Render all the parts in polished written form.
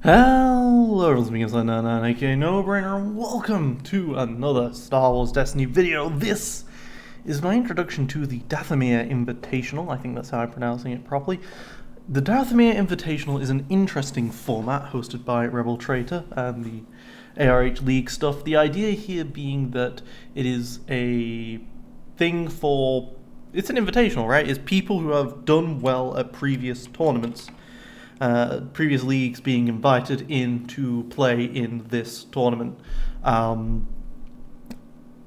Hello, everyone, aka No Brainer, and welcome to another Star Wars Destiny video. This is my introduction to the Dathomir Invitational. I think that's how I'm pronouncing it properly. The Dathomir Invitational is an interesting format hosted by Rebel Traitor and the ARH League stuff. The idea here being that it is a thing for... It's an invitational, right? It's people who have done well at previous tournaments. Previous leagues being invited in to play in this tournament.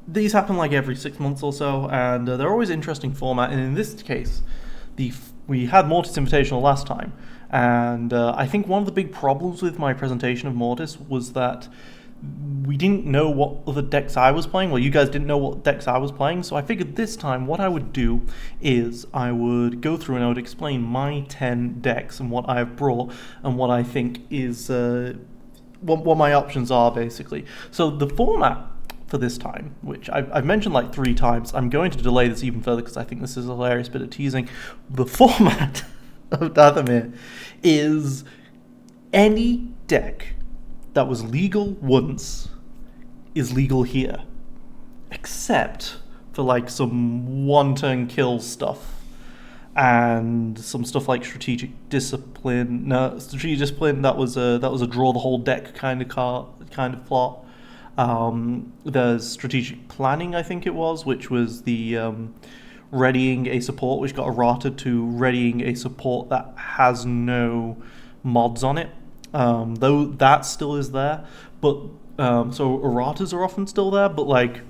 These happen like every 6 months or so, and they're always interesting format. And in this case, we had Mortis Invitational last time, and I think one of the big problems with my presentation of Mortis was that we didn't know what other decks I was playing. Well, you guys didn't know what decks I was playing, so I figured this time what I would do is I would go through and I would explain my 10 decks and what I've brought and what I think is what my options are, basically. So the format for this time, which I've mentioned like 3 times, I'm going to delay this even further because I think this is a hilarious bit of teasing. The format of Dathomir is any deck that was legal once is legal here, except for like some one-turn kill stuff and some stuff like strategic discipline. No, strategic discipline, that was a draw the whole deck kind of plot. There's strategic planning, I think it was, which was the readying a support, which got errata to readying a support that has no mods on it. Though that still is there, but so erratas are often still there, but like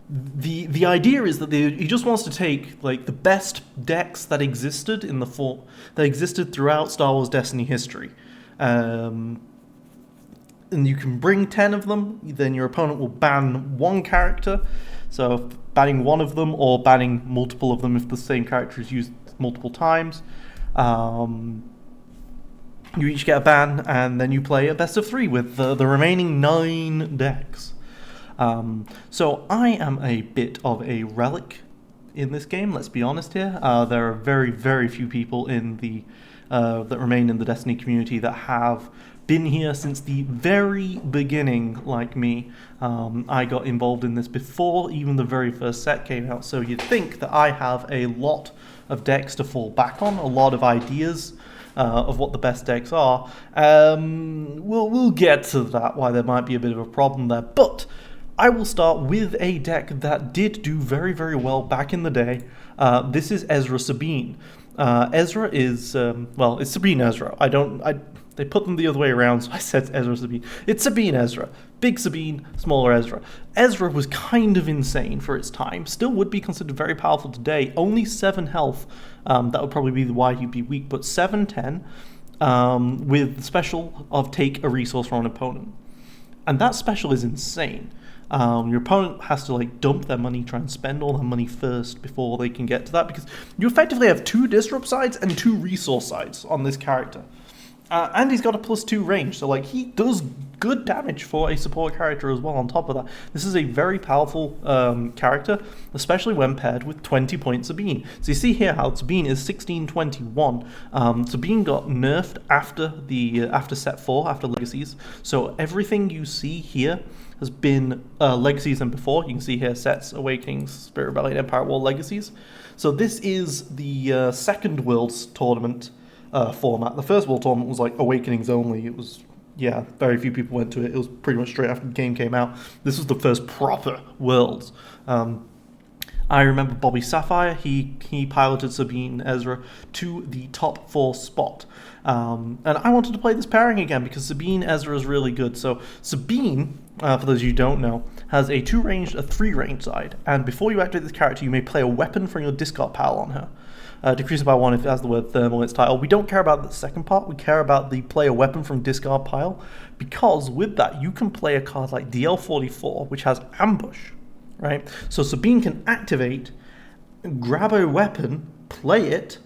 the idea is that he just wants to take like the best decks that existed throughout Star Wars Destiny history, and you can bring 10 of them. Then your opponent will ban one character, so banning one of them or banning multiple of them if the same character is used multiple times. You each get a ban, and then you play a best of 3 with the remaining 9 decks. So I am a bit of a relic in this game, let's be honest here. There are very, very few people in the that remain in the Destiny community that have been here since the very beginning, like me. I got involved in this before even the very first set came out, so you'd think that I have a lot of decks to fall back on, a lot of ideas of what the best decks are. We'll get to that, why there might be a bit of a problem there, but I will start with a deck that did do very, very well back in the day. This is Ezra Sabine. Ezra is, well, it's Sabine Ezra. They put them the other way around, so I said Ezra Sabine. It's Sabine Ezra. Big Sabine, smaller Ezra. Ezra was kind of insane for its time. Still would be considered very powerful today. Only 7 health. That would probably be why he'd be weak, but 7-10 with the special of take a resource from an opponent. And that special is insane. Your opponent has to like dump their money, try and spend all their money first before they can get to that, because you effectively have 2 disrupt sides and 2 resource sides on this character. And he's got a +2 range, so like he does good damage for a support character as well on top of that. This is a very powerful character, especially when paired with 20-point Sabine. So you see here how Sabine is 1621. Sabine got nerfed after set 4, after Legacies. So everything you see here has been Legacies and before. You can see here sets, Awakenings, Spirit Rebellion, Empire War, Legacies. So this is the second Worlds tournament format. The first World Tournament was like Awakenings only. It was, yeah, very few people went to it. It was pretty much straight after the game came out. This was the first proper Worlds. I remember Bobby Sapphire. He piloted Sabine Ezra to the top 4 spot. And I wanted to play this pairing again because Sabine Ezra is really good. So Sabine, for those of you who don't know, has a 2 ranged, a 3 ranged side. And before you activate this character, you may play a weapon from your discard pile on her. Decreases by 1 if it has the word thermal in its title. We don't care about the second part. We care about the play a weapon from discard pile, because with that you can play a card like DL44, which has ambush, right? So Sabine can activate, grab a weapon, play it,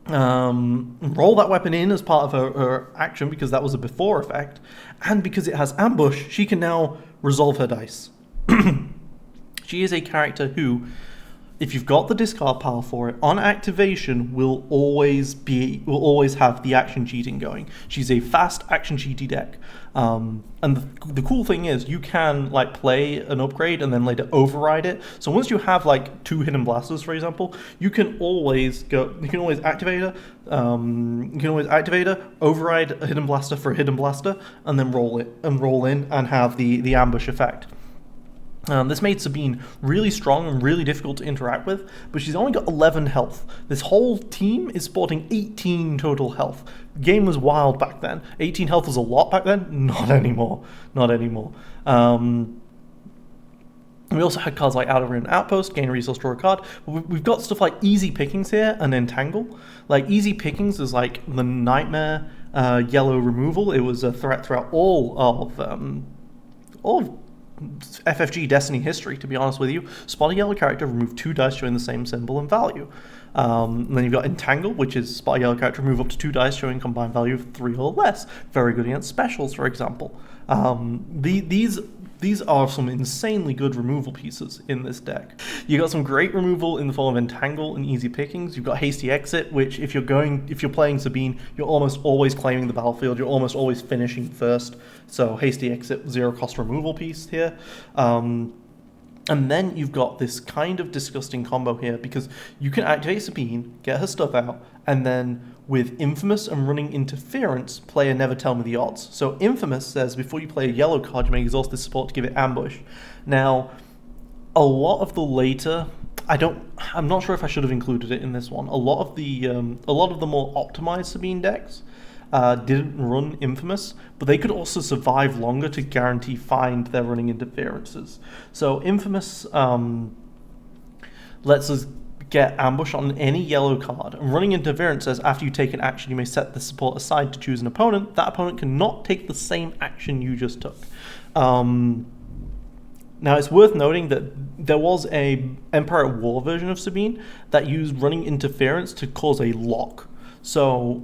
roll that weapon in as part of her action because that was a before effect, and because it has ambush, she can now resolve her dice. She is a character who if you've got the discard pile for it, on activation will always have the action cheating going. She's a fast action cheaty deck. And the cool thing is you can like play an upgrade and then later override it. So once you have like 2 hidden blasters, for example, you can always activate her, override a hidden blaster for a hidden blaster, and then roll in and have the ambush effect. This made Sabine really strong and really difficult to interact with, but she's only got 11 health. This whole team is sporting 18 total health. The game was wild back then. 18 health was a lot back then. Not anymore. Not anymore. We also had cards like Outer Outpost, gain a resource, draw a card. But we've got stuff like Easy Pickings here and Entangle. Like Easy Pickings is like the Nightmare yellow removal. It was a threat throughout all of FFG Destiny history, to be honest with you. Spot a yellow character, remove 2 dice showing the same symbol and value. And then you've got Entangle, which is spot a yellow character, remove up to 2 dice showing combined value of 3 or less. Very good against specials, for example. These are some insanely good removal pieces in this deck. You got some great removal in the form of Entangle and Easy Pickings. You've got Hasty Exit, which if you're playing Sabine, you're almost always claiming the battlefield. You're almost always finishing first. So Hasty Exit, 0 cost removal piece here. And then you've got this kind of disgusting combo here because you can activate Sabine, get her stuff out, and then with Infamous and Running Interference, play a Never Tell Me the Odds. So Infamous says before you play a yellow card, you may exhaust this support to give it ambush. Now, a lot of the later, I'm not sure if I should have included it in this one. A lot of the more optimized Sabine decks didn't run Infamous, but they could also survive longer to guarantee find their Running Interferences. So Infamous lets us get ambush on any yellow card, and Running Interference says after you take an action you may set the support aside to choose an opponent. That opponent cannot take the same action you just took. Now it's worth noting that there was a Empire at War version of Sabine that used Running Interference to cause a lock. So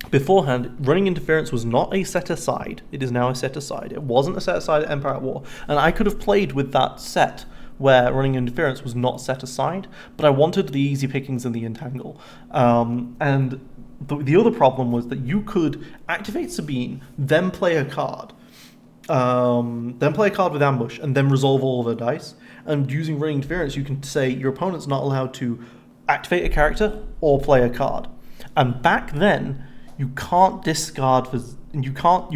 beforehand, Running Interference was not a set aside. It is now a set aside. It wasn't a set aside at Empire at War, and I could have played with that set where Running Interference was not set aside, but I wanted the Easy Pickings and the Entangle. And the other problem was that you could activate Sabine, then play a card, with Ambush, and then resolve all of her dice. And using Running Interference, you can say your opponent's not allowed to activate a character or play a card. And back then, you couldn't discard a card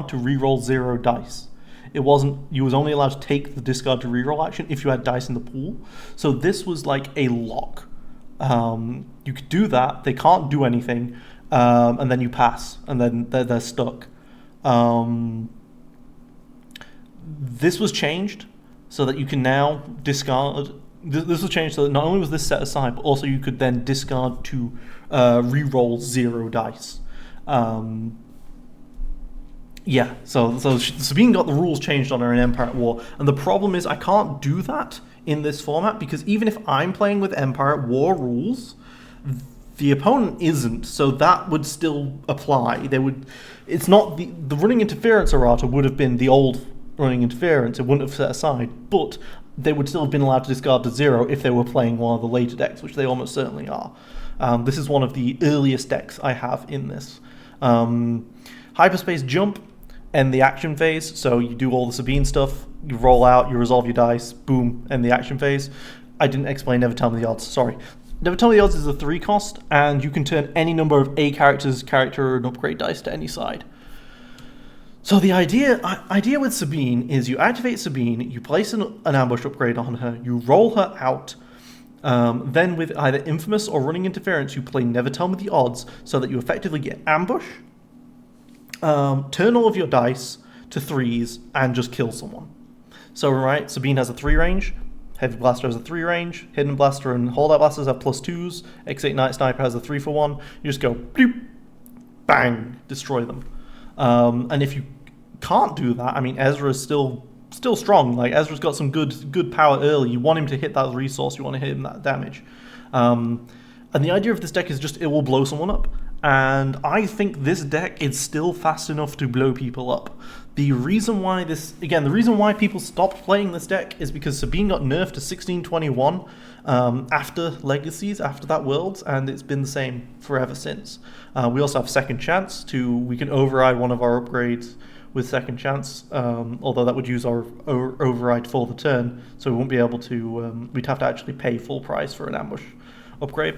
to reroll 0 dice. You was only allowed to take the discard to reroll action if you had dice in the pool. So this was like a lock. You could do that, they can't do anything, and then you pass, and then they're stuck. This was changed so that you can now discard. This was changed so that not only was this set aside, but also you could then discard to reroll 0 dice. Yeah, so Sabine got the rules changed on her in Empire at War, and the problem is I can't do that in this format because even if I'm playing with Empire at War rules, the opponent isn't, so that would still apply. It's not the Running Interference errata would have been the old Running Interference. It wouldn't have set aside, but they would still have been allowed to discard to 0 if they were playing one of the later decks, which they almost certainly are. This is one of the earliest decks I have in this. Hyperspace Jump. End the action phase, so you do all the Sabine stuff, you roll out, you resolve your dice, boom, end the action phase. I didn't explain Never Tell Me the Odds, sorry. Never Tell Me the Odds is a 3 cost, and you can turn any number of A character and upgrade dice to any side. So the idea with Sabine is you activate Sabine, you place an ambush upgrade on her, you roll her out, then with either Infamous or Running Interference, you play Never Tell Me the Odds so that you effectively get ambush, turn all of your dice to 3s, and just kill someone. So, right, Sabine has a 3 range, Heavy Blaster has a 3 range, Hidden Blaster and Holdout Blasters have +2s, X8 Night Sniper has a 3-for-1. You just go, bloop, bang, destroy them. And if you can't do that, I mean, Ezra's still strong. Like, Ezra's got some good power early. You want him to hit that resource, you want to hit him that damage. And the idea of this deck is just it will blow someone up. and I think this deck is still fast enough to blow people up. The reason why people stopped playing this deck is because Sabine got nerfed to 1621 after Legacies, after that Worlds, and it's been the same forever since. We also have Second Chance we can override one of our upgrades with Second Chance, although that would use our override for the turn, so we won't be able to, we'd have to actually pay full price for an ambush upgrade.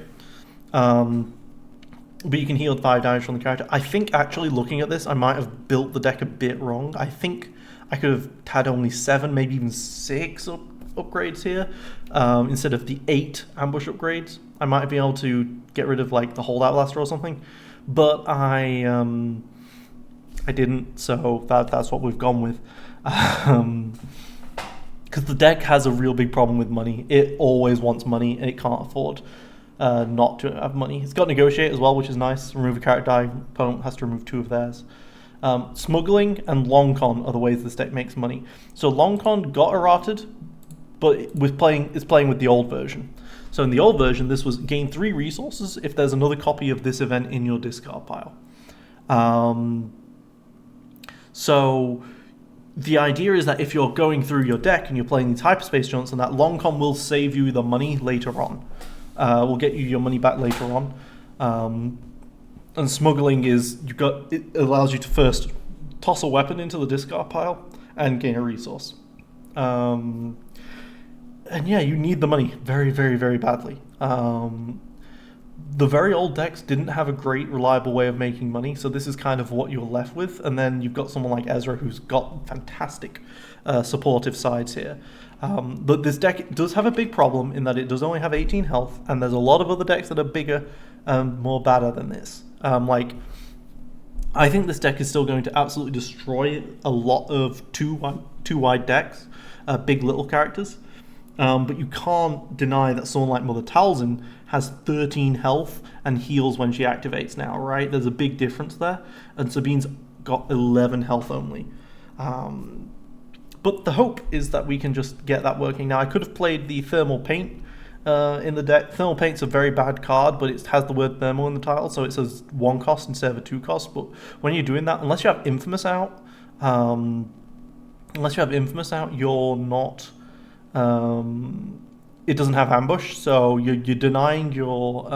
But you can heal 5 damage from the character. I think actually looking at this, I might have built the deck a bit wrong. I think I could have had only 7, maybe even 6 upgrades here, instead of the 8 ambush upgrades. I might be able to get rid of like the holdout blaster or something, but I didn't, so that's what we've gone with. Because the deck has a real big problem with money. It always wants money, and it can't afford not to have money. It's got Negotiate as well, which is nice. Remove a character die, opponent has to remove 2 of theirs. Smuggling and Long Con are the ways this deck makes money. So Long Con got errated, but it's playing with the old version. So in the old version, this was gain 3 resources if there's another copy of this event in your discard pile. So the idea is that if you're going through your deck and you're playing these Hyperspace Johnson, that Long Con will save you the money later on. Will get you your money back later on. And smuggling is, it allows you to first toss a weapon into the discard pile and gain a resource. And yeah, you need the money very, very, very badly. The very old decks didn't have a great, reliable way of making money, so this is kind of what you're left with. And then you've got someone like Ezra who's got fantastic supportive sides here. But this deck does have a big problem in that it does only have 18 health, and there's a lot of other decks that are bigger and more badder than this. I think this deck is still going to absolutely destroy a lot of two wide decks, big little characters. But you can't deny that someone like Mother Talzin has 13 health and heals when she activates now, right? There's a big difference there, and Sabine's got 11 health only. But the hope is that we can just get that working. Now, I could have played the Thermal Paint in the deck. Thermal Paint's a very bad card, but it has the word thermal in the title, so it says 1 cost instead of a 2 cost. But when you're doing that, unless you have Infamous out, you're not... it doesn't have ambush, so you're denying your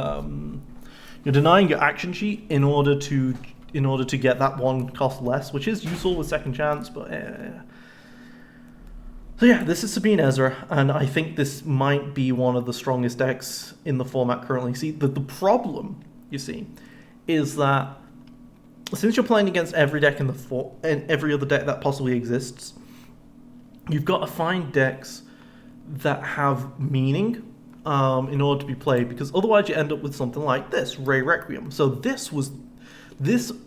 action sheet in order to get that 1 cost less, which is useful with Second Chance, but so yeah, this is Sabine Ezra, and I think this might be one of the strongest decks in the format currently. See, the problem, you see, is that since you're playing against every deck and every other deck that possibly exists, you've got to find decks that have meaning in order to be played, because otherwise you end up with something like this, Ray Requiem. So this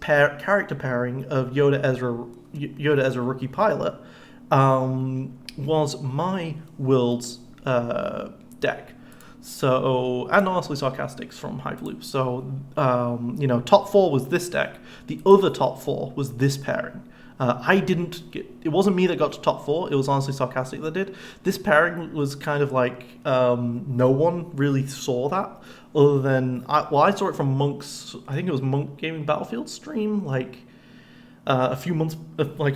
character pairing of Yoda Ezra Rookie Pilot was my Worlds deck. So, and honestly Sarcastics from Hyperloop. So, top 4 was this deck. The other top 4 was this pairing. It wasn't me that got to top 4, it was honestly Sarcastic that did. This pairing was kind of like, no one really saw that, other than, I saw it from Monk's, I think it was Monk Gaming Battlefield stream, a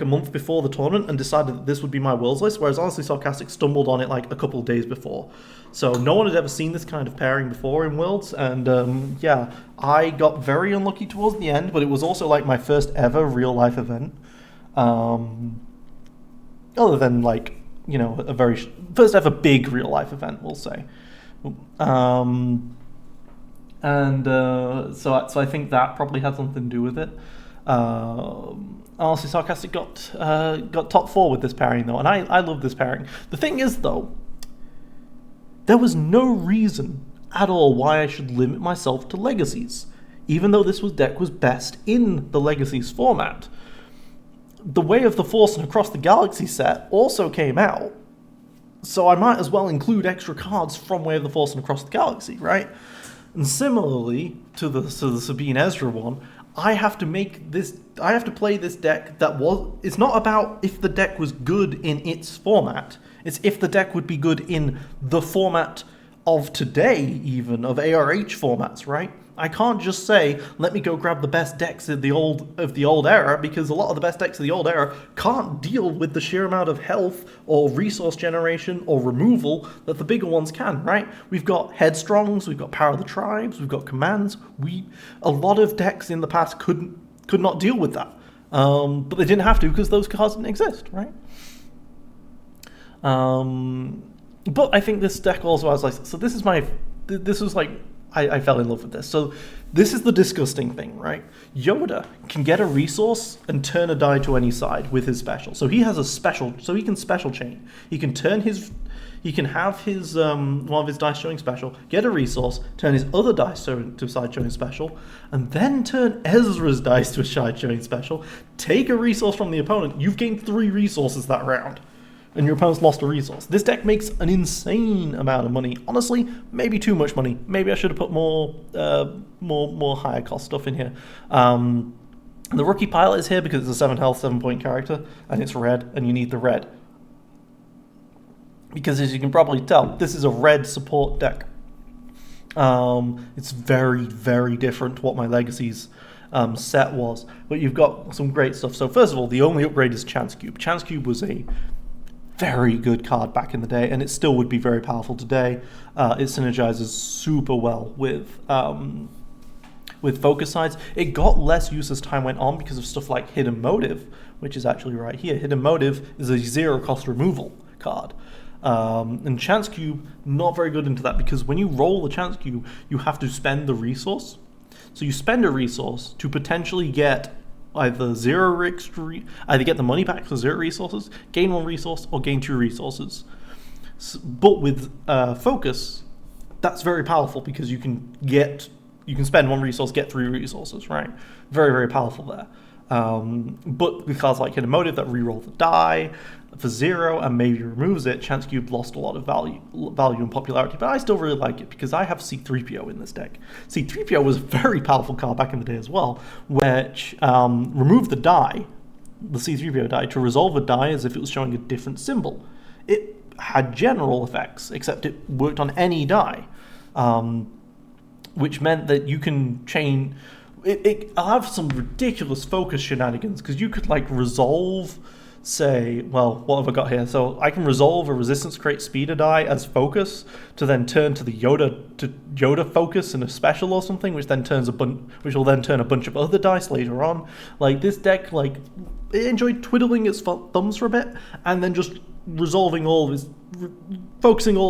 month before the tournament, and decided that this would be my Worlds list, whereas honestly Sarcastic stumbled on it like a couple of days before. So no one had ever seen this kind of pairing before in Worlds, and yeah, I got very unlucky towards the end, but it was also like my first ever real life event. Other than a very first ever big real life event, we'll say. So I think that probably had something to do with it. Honestly, Sarcastic got top 4 with this pairing though, and I love this pairing. The thing is though, there was no reason at all why I should limit myself to Legacies, even though this deck was best in the Legacies format. The Way of the Force and Across the Galaxy set also came out, so I might as well include extra cards from Way of the Force and Across the Galaxy, right? And similarly to the Sabine Ezra one, I have to play this deck it's not about if the deck was good in its format, it's if the deck would be good in the format of today, even, of ARH formats, right? I can't just say, let me go grab the best decks of the old era, because a lot of the best decks of the old era can't deal with the sheer amount of health or resource generation or removal that the bigger ones can, right? We've got Headstrongs, we've got Power of the Tribes, we've got Commands. A lot of decks in the past could not deal with that. But they didn't have to because those cards didn't exist, right? But I think this deck also has like, so this was like, I fell in love with this. So this is the disgusting thing, right? Yoda can get a resource and turn a die to any side with his special. So he has a special, so he can special chain. He can have his one of his dice showing special, get a resource, turn his other dice to side showing special, and then turn Ezra's dice to a side showing special, take a resource from the opponent. You've gained 3 resources that round, and your opponent's lost a resource. This deck makes an insane amount of money. Honestly, maybe too much money. Maybe I should have put more higher cost stuff in here. The Rookie Pilot is here because it's a 7 health, 7 point character, and it's red, and you need the red. Because as you can probably tell, this is a red support deck. It's very, very different to what my Legacies set was. But you've got some great stuff. So first of all, the only upgrade is Chance Cube. Chance Cube was a very good card back in the day, and it still would be very powerful today. It synergizes super well with focus sides. It got less use as time went on because of stuff like Hidden Motive, which is actually right here. Hidden Motive is a 0 cost removal card. And Chance Cube, not very good into that, because when you roll the Chance Cube, you have to spend the resource. So you spend a resource to potentially get either either get the money back for 0 resources, gain 1 resource, or gain 2 resources. But with Focus, that's very powerful because you can spend 1 resource, get 3 resources, right? Very, very powerful there. But with cards like Hidden Motive that reroll the die for 0 and maybe removes it, Chance Cube lost a lot of value and popularity, but I still really like it because I have C-3PO in this deck. C-3PO was a very powerful card back in the day as well, which removed the die, the C-3PO die, to resolve a die as if it was showing a different symbol. It had general effects, except it worked on any die, which meant that you can chain... It allowed some ridiculous focus shenanigans, because you could like resolve, say, well, what have I got here? So I can resolve a resistance crate speeder die as focus to then turn to the Yoda focus in a special or something, which will then turn a bunch of other dice later on. Like this deck, like it enjoyed twiddling its thumbs for a bit and then just focusing all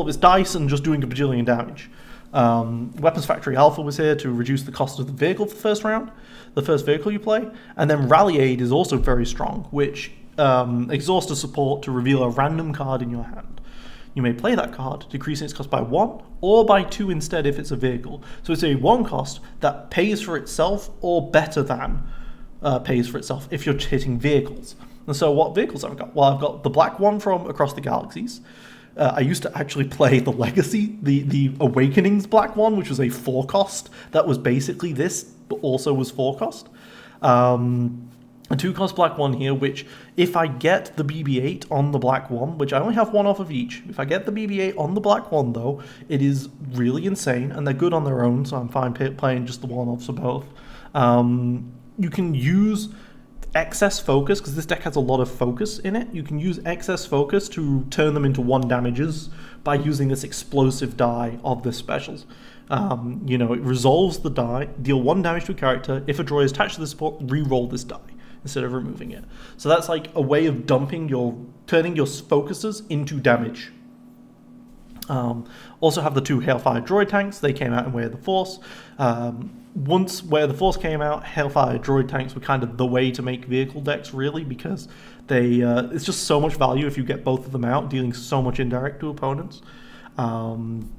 of his dice and just doing a bajillion damage. Weapons Factory Alpha was here to reduce the cost of the vehicle for the first round, the first vehicle you play, and then Rally Aid is also very strong, which exhausts a support to reveal a random card in your hand. You may play that card, decreasing its cost by 1 or by 2 instead if it's a vehicle. So it's a 1 cost that pays for itself or better than pays for itself if you're hitting vehicles. And so what vehicles have I got? Well, I've got the black one from Across the Galaxies. I used to actually play the Legacy, the Awakenings black one, which was a 4 cost. That was basically this, but also was 4 cost. A 2 cost black one here, which if I get the BB-8 on the black one, which I only have 1 off of each, if I get the BB-8 on the black one though, it is really insane, and they're good on their own, so I'm fine playing just the 1-offs of both. You can use excess focus, because this deck has a lot of focus in it. You can use excess focus to turn them into 1 damages by using this explosive die of the specials. It resolves the die, deal 1 damage to a character. If a droid is attached to the support, re-roll this die instead of removing it. So that's like a way of turning your focuses into damage. Also have the 2 Hailfire droid tanks. They came out in Way of the Force. Once Way of the Force came out, Hailfire droid tanks were kind of the way to make vehicle decks, really, because it's just so much value if you get both of them out, dealing so much indirect to opponents. And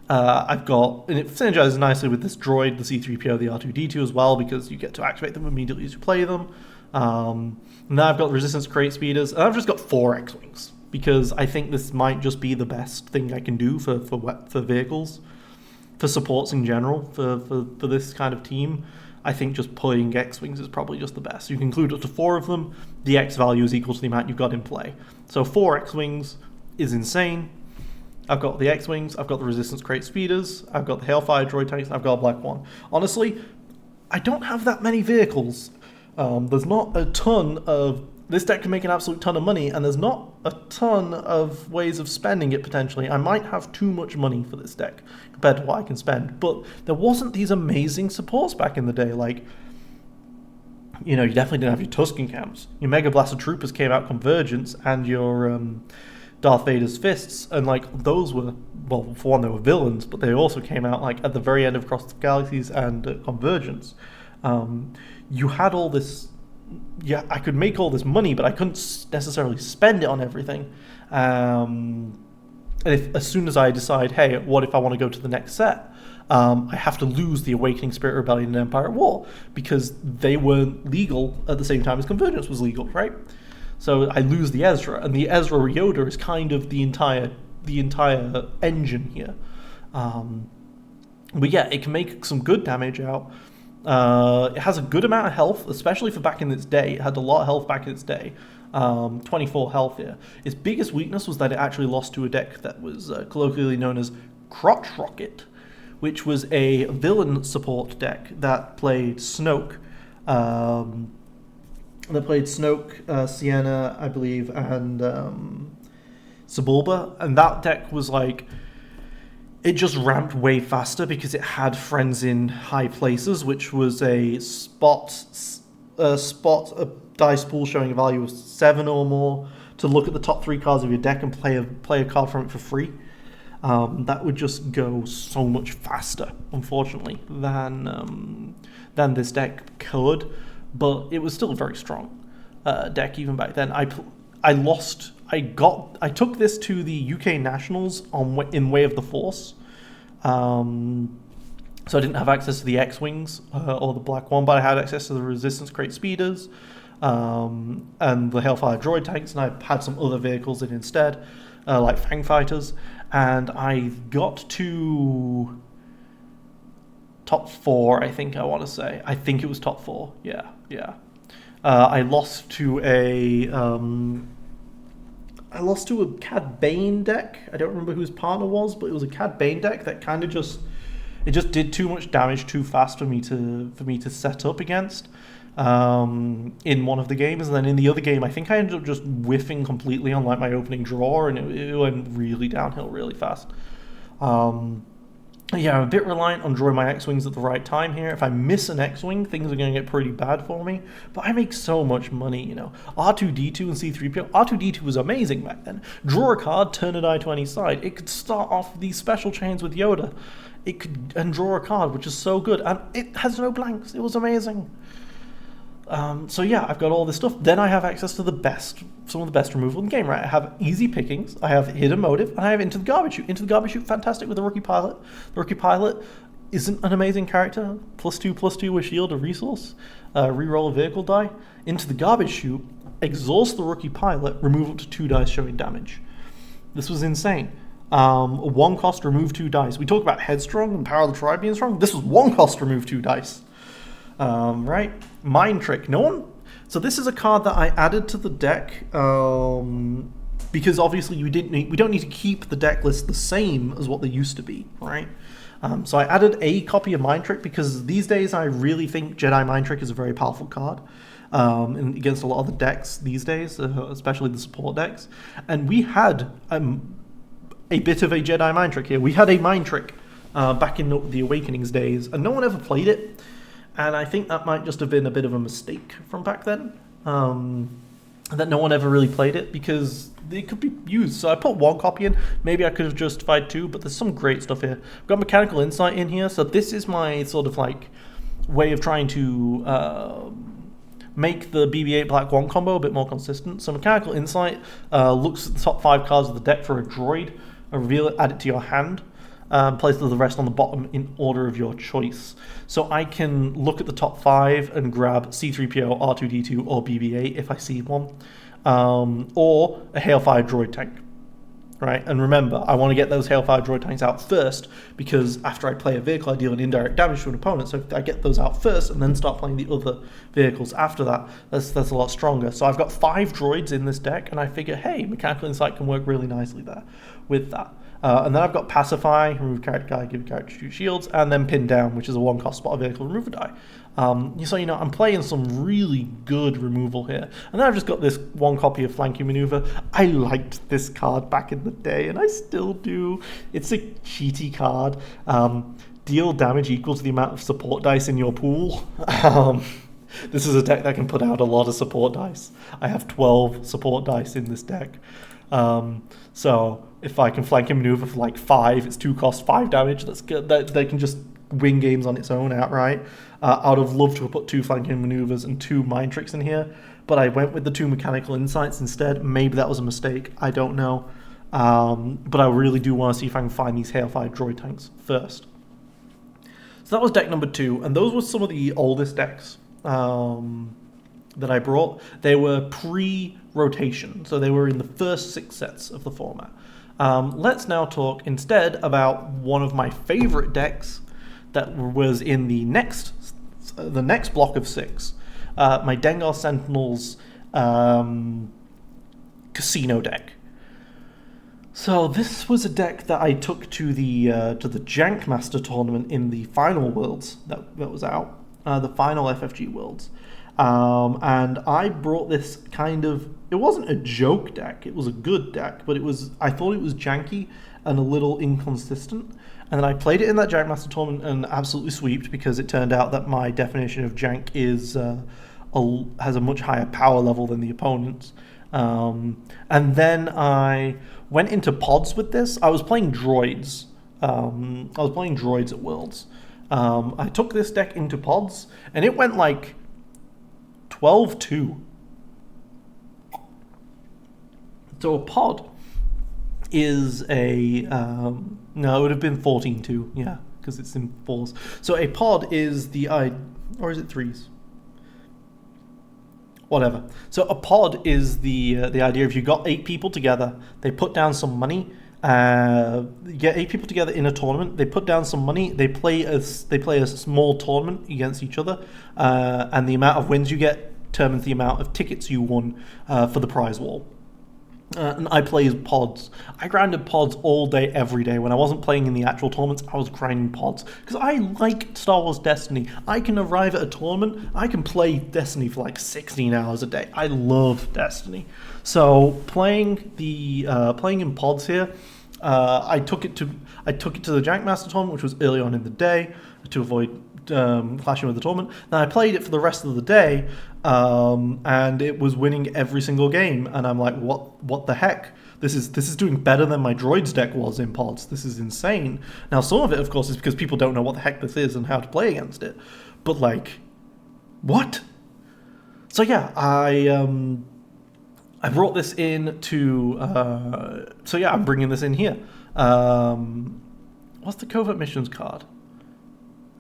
it synergizes nicely with this droid, the C-3PO, the R2-D2 as well, because you get to activate them immediately as you play them. Now I've got Resistance Crate Speeders, and I've just got 4 X-Wings, because I think this might just be the best thing I can do for vehicles, for supports in general, for this kind of team. I think just playing X-Wings is probably just the best. You can include up to 4 of them. The X value is equal to the amount you've got in play. So 4 X-Wings is insane. I've got the X-Wings, I've got the Resistance Crate Speeders, I've got the Hailfire Droid Tanks, I've got a Black One. Honestly, I don't have that many vehicles. There's not a ton of... This deck can make an absolute ton of money, and there's not a ton of ways of spending it, potentially. I might have too much money for this deck compared to what I can spend, but there wasn't these amazing supports back in the day. Like, you know, you definitely didn't have your Tusken Camps. Your Mega Blaster Troopers came out Convergence, and your Darth Vader's Fists, and, like, those were, well, for one, they were villains, but they also came out, like, at the very end of Across the Galaxies and Convergence. You had all this... Yeah, I could make all this money, but I couldn't necessarily spend it on everything. And as soon as I decide, hey, what if I want to go to the next set? I have to lose the Awakening Spirit Rebellion and Empire at War, because they weren't legal at the same time as Convergence was legal, right? So I lose the Ezra, and the Ezra Yoda is kind of the entire engine here. But yeah, it can make some good damage out. It has a good amount of health, especially for back in its day. It had a lot of health back in its day. 24 health here. Its biggest weakness was that it actually lost to a deck that was colloquially known as Crotch Rocket, which was a villain support deck that played Snoke. Sienna, I believe, and Sebulba. And that deck was like... It just ramped way faster because it had friends in high places, which was a dice pool showing a value of 7 or more to look at the top 3 cards of your deck and play a card from it for free. That would just go so much faster, unfortunately, than this deck could. But it was still a very strong deck even back then. I took this to the UK Nationals in Way of the Force. So I didn't have access to the X-Wings or the Black One, but I had access to the Resistance Crate Speeders and the Hailfire Droid Tanks, and I had some other vehicles in instead, like Fang Fighters. And I got to top 4, I think I want to say. I think it was top 4, yeah. I lost to a Cad Bane deck. I don't remember who his partner was, but it was a Cad Bane deck that kind of just did too much damage too fast for me to set up against in one of the games. And then in the other game, I think I ended up just whiffing completely on like my opening draw, and it went really downhill really fast. Yeah, I'm a bit reliant on drawing my X-Wings at the right time here. If I miss an X-Wing, things are going to get pretty bad for me. But I make so much money, you know. R2-D2 and C-3PO. R2-D2 was amazing back then. Draw a card, turn a die to any side. It could start off these special chains with Yoda. And draw a card, which is so good. And it has no blanks. It was amazing. So yeah, I've got all this stuff. Then I have access to some of the best removal in the game, right? I have easy pickings, I have hidden motive, and I have Into the Garbage Chute. Into the Garbage Chute, fantastic with the Rookie Pilot. The Rookie Pilot isn't an amazing character. +2/+2 with shield, a resource, reroll a vehicle die. Into the Garbage Chute, exhaust the Rookie Pilot, remove up to 2 dice showing damage. This was insane. 1 cost, remove 2 dice. We talk about Headstrong and Power of the Tribe being strong. This was 1 cost, remove 2 dice. Right, Mind Trick. So this is a card that I added to the deck because obviously we don't need to keep the deck list the same as what they used to be, right? So I added a copy of Mind Trick because these days I really think Jedi Mind Trick is a very powerful card against a lot of the decks these days, especially the support decks. And we had a bit of a Jedi Mind Trick here. We had a Mind Trick back in the Awakenings days, and no one ever played it. And I think that might just have been a bit of a mistake from back then, that no one ever really played it because it could be used. So I put 1 copy in. Maybe I could have justified 2, but there's some great stuff here. I've got Mechanical Insight in here, so this is my sort of like way of trying to make the BB-8 Black One combo a bit more consistent. So Mechanical Insight looks at the top 5 cards of the deck for a droid, reveal it, add it to your hand. Place the rest on the bottom in order of your choice. So I can look at the top 5 and grab C-3PO, R2-D2, or BB-8 if I see one, or a Hailfire Droid Tank, right? And remember, I want to get those Hailfire Droid Tanks out first, because after I play a vehicle, I deal an indirect damage to an opponent, so if I get those out first and then start playing the other vehicles after that, that's a lot stronger. So I've got 5 droids in this deck, and I figure, hey, Mechanical Insight can work really nicely there with that. And then I've got Pacify, remove character die, give character 2 shields, and then Pin Down, which is a 1-cost spot vehicle removal die. So, I'm playing some really good removal here. And then I've just got this 1 copy of Flanking Maneuver. I liked this card back in the day, and I still do. It's a cheaty card. Deal damage equal to the amount of support dice in your pool. This is a deck that can put out a lot of support dice. I have 12 support dice in this deck. So if I can Flanking Maneuver for like 5, it's 2 cost, 5 damage. That's good. They can just win games on its own outright. I would have loved to have put 2 Flanking Maneuvers and 2 Mind Tricks in here, but I went with the 2 Mechanical Insights instead. Maybe that was a mistake. I don't know. But I really do want to see if I can find these Hailfire Droid Tanks first. So that was deck number 2, and those were some of the oldest decks that I brought. They were pre-rotation, so they were in the first 6 sets of the format. Let's now talk instead about one of my favorite decks that was in the next block of 6, my Dengar Sentinels Casino deck. So this was a deck that I took to the Jankmaster tournament in the final Worlds that was out, the final FFG Worlds, and I brought this it wasn't a joke deck, it was a good deck, but I thought it was janky and a little inconsistent, and then I played it in that Jankmaster tournament and absolutely sweeped, because it turned out that my definition of jank has a much higher power level than the opponent's. And then I went into pods with this. I was playing droids. At Worlds. I took this deck into pods, and it went like 12-2. So a pod is no, it would have been 14-2, yeah, because it's in 4s. So a pod is or is it 3s? Whatever. So a pod is the idea if you got 8 people together, they put down some money. You get 8 people together in a tournament. They put down some money. They play a small tournament against each other, and the amount of wins you get determines the amount of tickets you won for the prize wall. And I play pods. I grinded pods all day, every day. When I wasn't playing in the actual tournaments, I was grinding pods. Because I like Star Wars Destiny. I can arrive at a tournament, I can play Destiny for like 16 hours a day. I love Destiny. So playing in pods here, I took it to the Jankmaster tournament, which was early on in the day, to avoid clashing with the tournament. Then I played it for the rest of the day, and it was winning every single game. And I'm like, what the heck? This is doing better than my droids deck was in pods. This is insane. Now, some of it, of course, is because people don't know what the heck this is and how to play against it. But like, what? So yeah, I brought this in to. I'm bringing this in here. What's the covert missions card?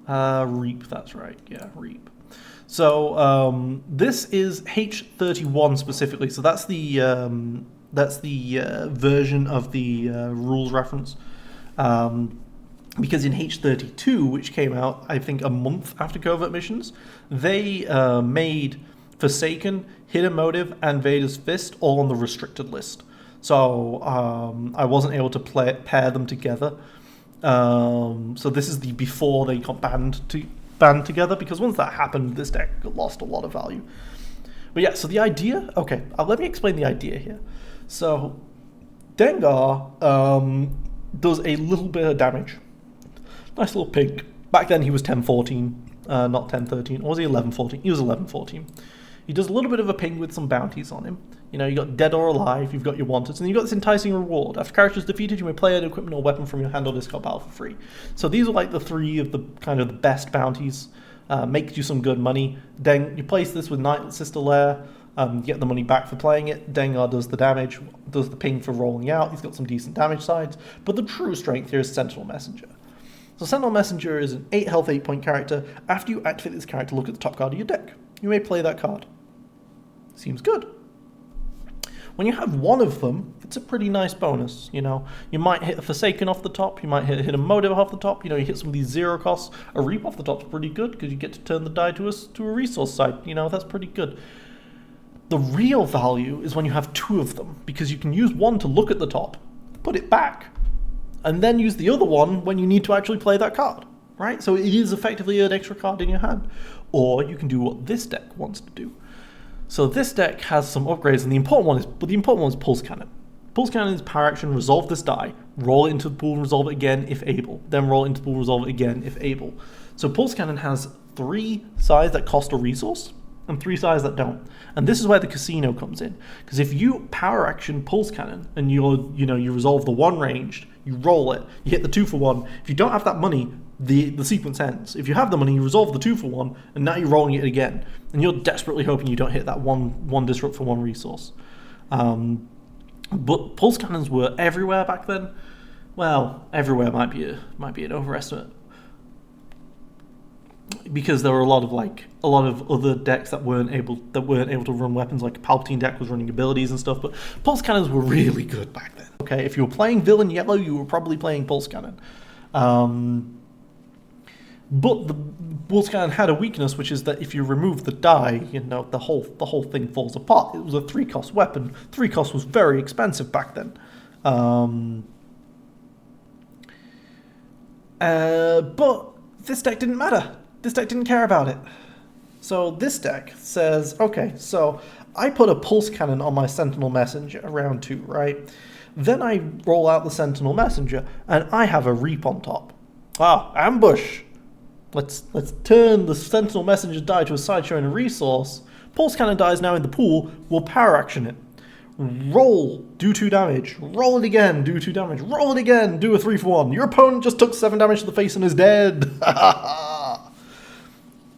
Reap. That's right. Yeah, Reap. So this is H31 specifically. So that's the version of the rules reference. Because in H32, which came out, I think, a month after Covert Missions, they made Forsaken, Hidden Motive, and Vader's Fist all on the restricted list. So I wasn't able to pair them together. So this is the before they got banned together, because once that happened, this deck lost a lot of value. But yeah, so the idea... Okay, let me explain the idea here. So Dengar does a little bit of damage. Nice little pig. Back then he was 10-14, not 10-13. Or was he 11-14? He was 11-14. He does a little bit of a ping with some bounties on him. You know, you got Dead or Alive, you've got your Wanteds, and you've got this enticing reward. After character is defeated, you may play an equipment or weapon from your hand or discard pile for free. So these are like the 3 of the kind of the best bounties. Makes you some good money. Then you place this with Knight Sister Lair, get the money back for playing it. Dengar does the damage, does the ping for rolling out. He's got some decent damage sides. But the true strength here is Sentinel Messenger. So Sentinel Messenger is an 8 health, 8 point character. After you activate this character, look at the top card of your deck. You may play that card. Seems good. When you have one of them, it's a pretty nice bonus, you know. You might hit a Forsaken off the top, you might hit a Motive off the top, you know, you hit some of these 0 costs. A Reap off the top's pretty good, because you get to turn the die to a resource side, you know, that's pretty good. The real value is when you have 2 of them, because you can use one to look at the top, put it back. and then use the other one when you need to actually play that card, right? So it is effectively an extra card in your hand. Or you can do what this deck wants to do. So this deck has some upgrades, and the important one is Pulse Cannon. Pulse Cannon is power action, resolve this die, roll it into the pool, resolve it again if able, then roll it into the pool, resolve it again if able. So Pulse Cannon has 3 sides that cost a resource, and 3 sides that don't. And this is where the casino comes in. Because if you power action Pulse Cannon and you resolve the 1 ranged, you roll it, you hit the 2 for 1. If you don't have that money, the sequence ends. If you have the money, you resolve the 2 for 1, and now you're rolling it again. And you're desperately hoping you don't hit that one disrupt for 1 resource. But Pulse Cannons were everywhere back then. Well, everywhere might be an overestimate. Because there were a lot of other decks that weren't able to run weapons, like Palpatine deck was running abilities and stuff, but Pulse Cannons were really good back then. Okay, if you were playing Villain Yellow, you were probably playing Pulse Cannon. But the Pulse Cannon had a weakness, which is that if you remove the die, the whole thing falls apart. It was a 3-cost weapon. 3 cost was very expensive back then. But this deck didn't matter. This deck didn't care about it. So this deck says, okay, so I put a Pulse Cannon on my Sentinel Messenger around 2, right? Then I roll out the Sentinel Messenger, and I have a Reap on top. Ambush! Let's turn the Sentinel Messenger die to a sideshow and a resource. Pulse Cannon die is now in the pool, we'll power action it. Roll, do 2 damage. Roll it again, do 2 damage. Roll it again, do a 3 for 1. Your opponent just took 7 damage to the face and is dead.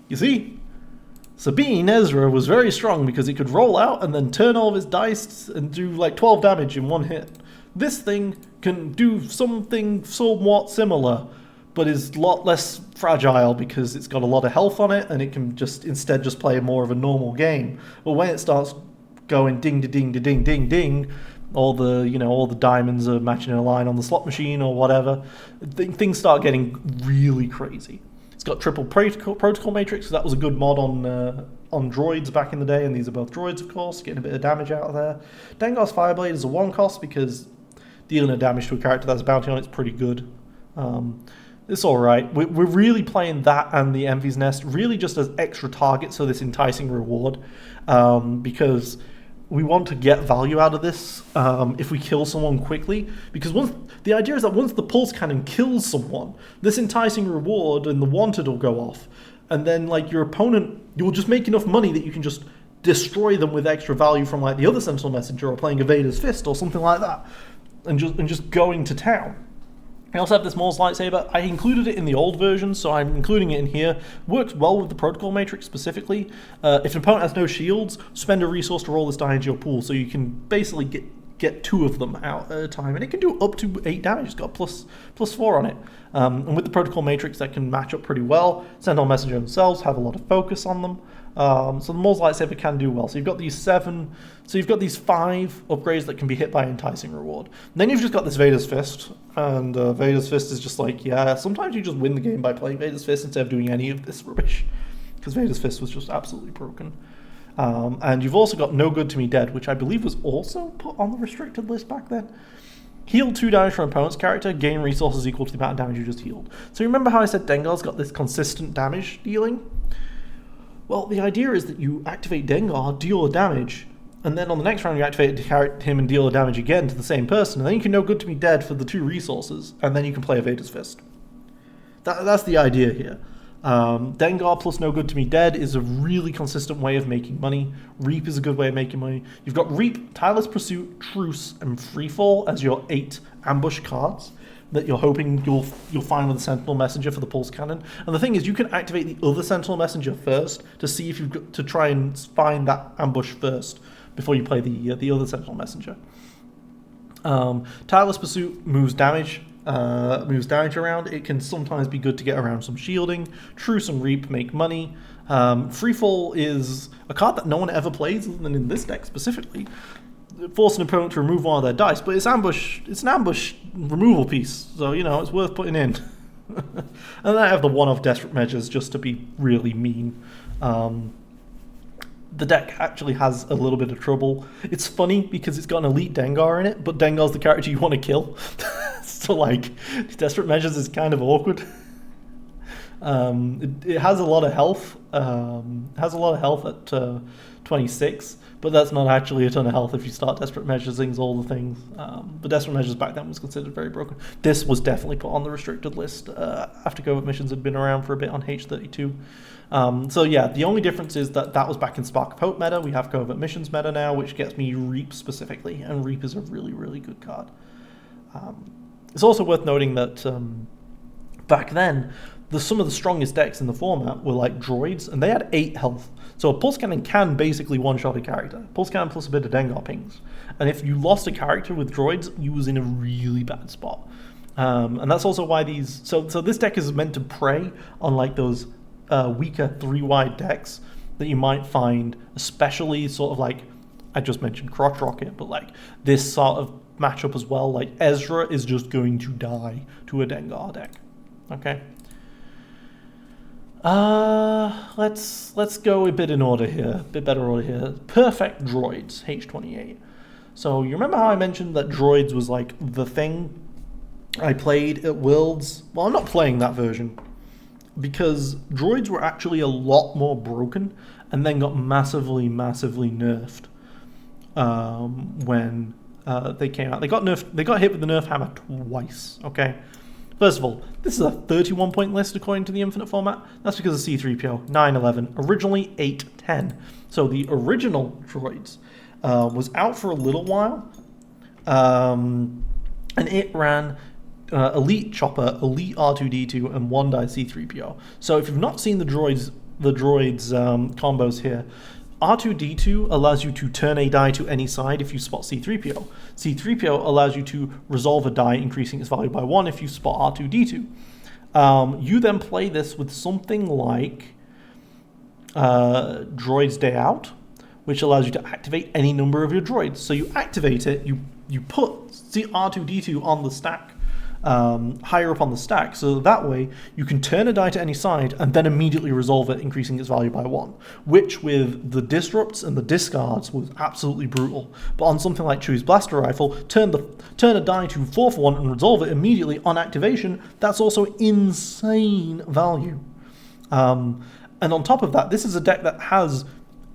You see? Sabine Ezra was very strong because he could roll out and then turn all of his dice and do like 12 damage in 1 hit. This thing can do something somewhat similar, but is a lot less fragile because it's got a lot of health on it and it can instead play more of a normal game. But when it starts going ding ding ding ding ding ding, all the diamonds are matching in a line on the slot machine or whatever, things start getting really crazy. It's got triple protocol matrix, so that was a good mod on droids back in the day, and these are both droids, of course, getting a bit of damage out of there. Dengar's Fireblade is a 1 cost because dealing a damage to a character that has bounty on it's pretty good. It's alright. We're really playing that and the Envy's Nest really just as extra targets, so this enticing reward, because we want to get value out of this if we kill someone quickly, because the idea is that once the Pulse Cannon kills someone, this enticing reward and the wanted will go off, and then your opponent, you'll just make enough money that you can just destroy them with extra value from the other Sentinel Messenger or playing Evader's Fist or something like that, and just going to town. I also have this Maul's Lightsaber. I included it in the old version, so I'm including it in here. Works well with the Protocol Matrix specifically. If an opponent has no shields, spend a resource to roll this die into your pool, so you can basically get 2 of them out at a time, and it can do up to 8 damage. It's got plus 4 on it. And with the Protocol Matrix, that can match up pretty well. Sentinel Messenger themselves have a lot of focus on them. So the Maul's Lightsaber can do well. So you've got these 5 upgrades that can be hit by Enticing Reward. And then you've just got this Vader's Fist, and Vader's Fist is just sometimes you just win the game by playing Vader's Fist instead of doing any of this rubbish, because Vader's Fist was just absolutely broken. And you've also got No Good to Me Dead, which I believe was also put on the restricted list back then. Heal 2 damage from an opponent's character, gain resources equal to the amount of damage you just healed. So remember how I said Dengar's got this consistent damage dealing? Well, the idea is that you activate Dengar, deal a damage, and then on the next round you activate him and deal a damage again to the same person, and then you can No Good to Me Dead for the 2 resources, and then you can play a Vader's Fist. That's the idea here. Dengar plus No Good to Me Dead is a really consistent way of making money. Reap is a good way of making money. You've got Reap, Tireless Pursuit, Truce, and Freefall as your 8 ambush cards that you're hoping you'll find with the Sentinel Messenger for the Pulse Cannon. And the thing is, you can activate the other Sentinel Messenger first to see if you've got to try and find that ambush first before you play the other Sentinel Messenger. Tireless Pursuit moves damage around. It can sometimes be good to get around some shielding. Truce and Reap make money. Freefall is a card that no one ever plays, other than in this deck specifically. Force an opponent to remove one of their dice, but it's an ambush removal piece, so it's worth putting in. And then I have the one-off Desperate Measures just to be really mean. The deck actually has a little bit of trouble. It's funny because it's got an elite Dengar in it, but Dengar's the character you want to kill. So like, Desperate Measures is kind of awkward. It has a lot of health. At 26, but that's not actually a ton of health if you start Desperate Measuring all the things. But Desperate Measures back then was considered very broken. This was definitely put on the restricted list after Covert Missions had been around for a bit on H32. So yeah, the only difference is that was back in Spark of Hope meta. We have Covert Missions meta now, which gets me Reap specifically, and Reap is a really, really good card. It's also worth noting that back then, some of the strongest decks in the format were like droids, and they had 8 health. So a Pulse Cannon can basically one-shot a character. Pulse Cannon plus a bit of Dengar pings. And if you lost a character with droids, you was in a really bad spot. And that's also why these... So this deck is meant to prey on like those weaker 3-wide decks that you might find, especially sort of like, I just mentioned Crotch Rocket, but like this sort of matchup as well. Like Ezra is just going to die to a Dengar deck. Okay? Let's go a bit in order here, a bit better order here. Perfect Droids, H28. So you remember how I mentioned that Droids was like the thing I played at Worlds? Well, I'm not playing that version because Droids were actually a lot more broken and then got massively, massively nerfed when they came out. They got nerfed. They got hit with the nerf hammer twice. Okay. First of all, this is a 31-point list according to the Infinite format. That's because of C-3PO, 9/11, originally 8/10. So the original droids was out for a little while, and it ran Elite Chopper, Elite R2-D2, and 1-die C-3PO. So if you've not seen the droids combos here, R2-D2 allows you to turn a die to any side if you spot C-3PO. C-3PO allows you to resolve a die, increasing its value by 1 if you spot R2-D2. You then play this with something like Droid's Day Out, which allows you to activate any number of your droids. So you activate it, you put R2-D2 on the stack, higher up on the stack, so that way you can turn a die to any side and then immediately resolve it, increasing its value by 1, which with the disrupts and the discards was absolutely brutal. But on something like Chewie's Blaster Rifle, turn a die to 4/1 and resolve it immediately on activation. That's also insane value. And on top of that, this is a deck that has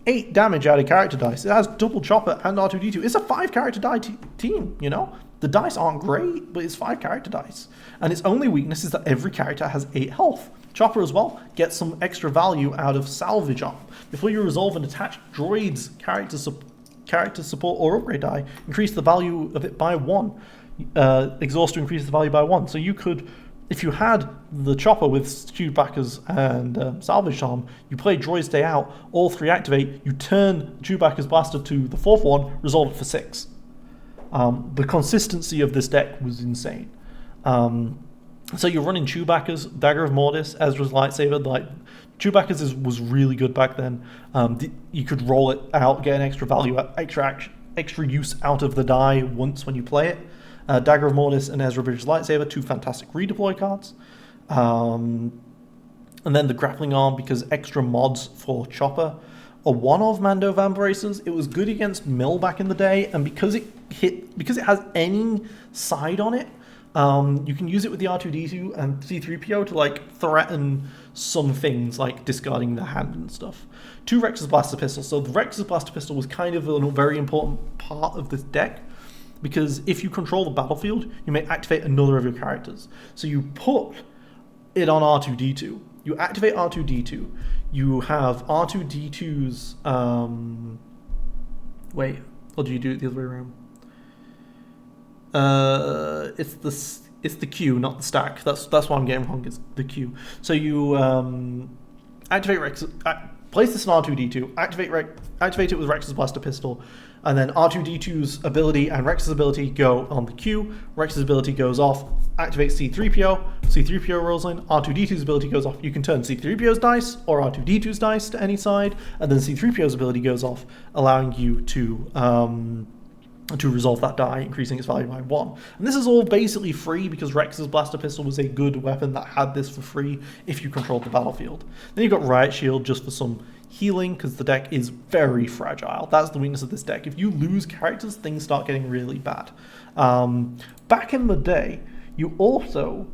8 damage out of character dice. It has double Chopper and R2-D2. It's a 5-character die team, you know? The dice aren't great, but it's 5 character dice. And its only weakness is that every character has 8 health. Chopper as well gets some extra value out of salvage arm. Before you resolve an attached droid's character support or upgrade die, increase the value of it by 1. Exhaust to increase the value by 1. So you could, if you had the Chopper with Chewbacca's and salvage arm, you play Droid's Day Out, all 3 activate, you turn Chewbacca's blaster to the 4th one, resolve it for 6. The consistency of this deck was insane. So you're running Chewbacca's, Dagger of Mortis, Ezra's lightsaber. Like Chewbacca's was really good back then. You could roll it out, get an extra value, extra use out of the die once when you play it. Dagger of Mortis and Ezra Bridger's lightsaber, 2 fantastic redeploy cards. And then the grappling arm, because extra mods for Chopper. A one-of Mando Vambraces. It was good against Mill back in the day, and because it has any side on it, you can use it with the R2-D2 and C-3PO to like threaten some things like discarding the hand and stuff. 2 Rex's Blaster Pistol. So the Rex's Blaster Pistol was kind of a very important part of this deck, because if you control the battlefield, you may activate another of your characters. So you put it on R2-D2. You activate R2-D2. You have R2-D2's... wait, or do you do it the other way around? It's the Q, not the stack. That's why I'm getting wrong. It's the Q. So you activate Rex... place this on R2-D2, activate it with Rex's Blaster Pistol, and then R2-D2's ability and Rex's ability go on the Q. Rex's ability goes off, activates C-3PO, C-3PO rolls in, R2-D2's ability goes off. You can turn C-3PO's dice or R2-D2's dice to any side, and then C-3PO's ability goes off, allowing you to resolve that die, increasing its value by 1. And this is all basically free because Rex's Blaster Pistol was a good weapon that had this for free if you controlled the battlefield. Then you've got Riot Shield just for some healing, because the deck is very fragile. That's the weakness of this deck. If you lose characters, things start getting really bad. Back in the day, You also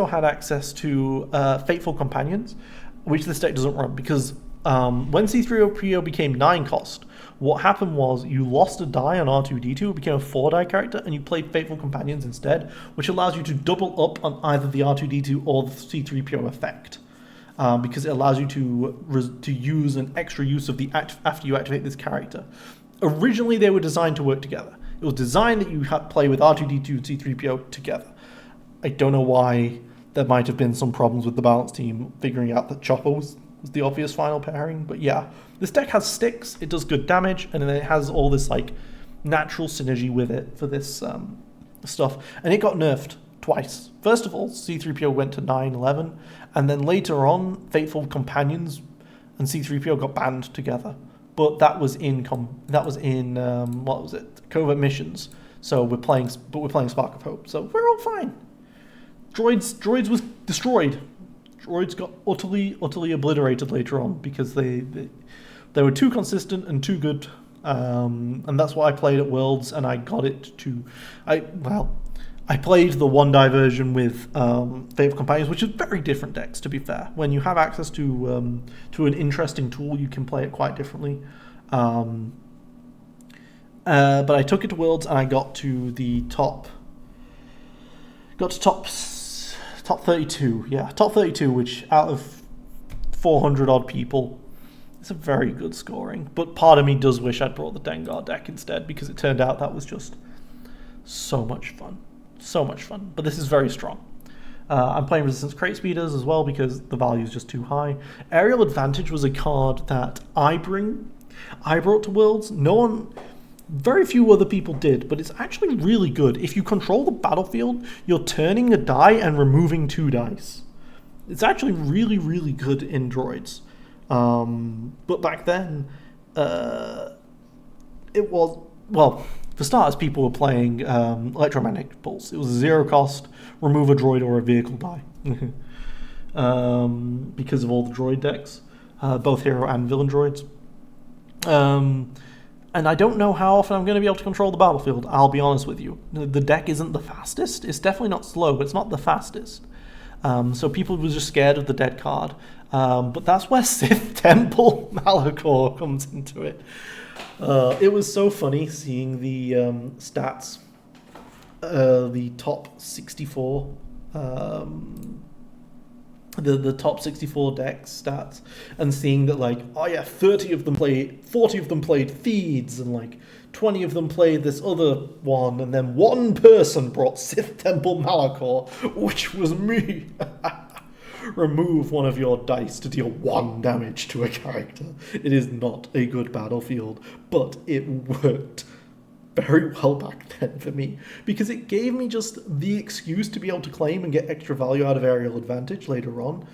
had access to Fateful Companions, which this deck doesn't run because when C3PO became 9 cost, what happened was you lost a die on R2-D2, it became a 4-die character, and you played Fateful Companions instead, which allows you to double up on either the R2-D2 or the C3PO effect. Because it allows you to use an extra use of the after you activate this character. Originally, they were designed to work together. It was designed that you had play with R2-D2 and C3PO together. I don't know why there might have been some problems with the balance team figuring out that Chopper was the obvious final pairing, but yeah. This deck has sticks, it does good damage, and then it has all this like natural synergy with it for this stuff. And it got nerfed twice. First of all, C3PO went to 9/11, and then later on, Fateful Companions and C3PO got banned together. But that was in what was it? Covert Missions. So we're playing Spark of Hope. So we're all fine. Droids was destroyed. Droids got utterly obliterated later on because they were too consistent and too good. And that's why I played at Worlds, and I got it to I played the 1-die version with Fateful Companions, which is very different decks, to be fair. When you have access to an interesting tool, you can play it quite differently. But I took it to Worlds, and I got to the top 32. Yeah, top 32, which out of 400 odd people, it's a very good scoring. But part of me does wish I'd brought the Dengar deck instead, because it turned out that was just so much fun. So much fun, but this is very strong. I'm playing Resistance Crate Speeders as well because the value is just too high. Aerial Advantage was a card that I brought to Worlds. Very few other people did, but it's actually really good. If you control the battlefield, you're turning a die and removing 2 dice. It's actually really, really good in droids. But back then, it was, well, for starters, people were playing Electromagnetic Pulse. It was a 0 cost, remove a droid or a vehicle die. Because of all the droid decks, both hero and villain droids. And I don't know how often I'm going to be able to control the battlefield, I'll be honest with you. The deck isn't the fastest. It's definitely not slow, but it's not the fastest. So people were just scared of the dead card. But that's where Sith Temple Malachor comes into it. It was so funny seeing the stats, the top 64, the top 64 deck stats, and seeing that, like, oh yeah, 40 of them played Theeds, and like 20 of them played this other one, and then one person brought Sith Temple Malachor, which was me. Remove one of your dice to deal 1 damage to a character. It is not a good battlefield, but it worked very well back then for me, because it gave me just the excuse to be able to claim and get extra value out of Aerial Advantage later on.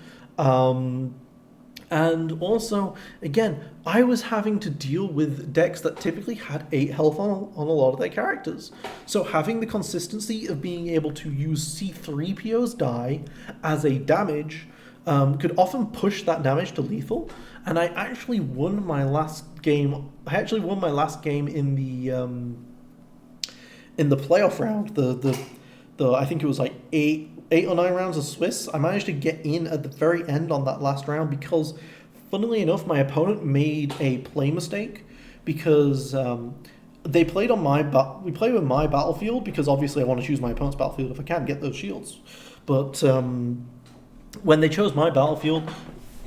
And also, again, I was having to deal with decks that typically had 8 health on a lot of their characters. So having the consistency of being able to use C3PO's die as a damage could often push that damage to lethal. And I actually won my last game. I actually won my last game in the playoff round. The I think it was like 8 or 9 rounds of Swiss. I managed to get in at the very end on that last round because, funnily enough, my opponent made a play mistake because they played on we played with my battlefield because obviously I want to choose my opponent's battlefield if I can get those shields. But when they chose my battlefield,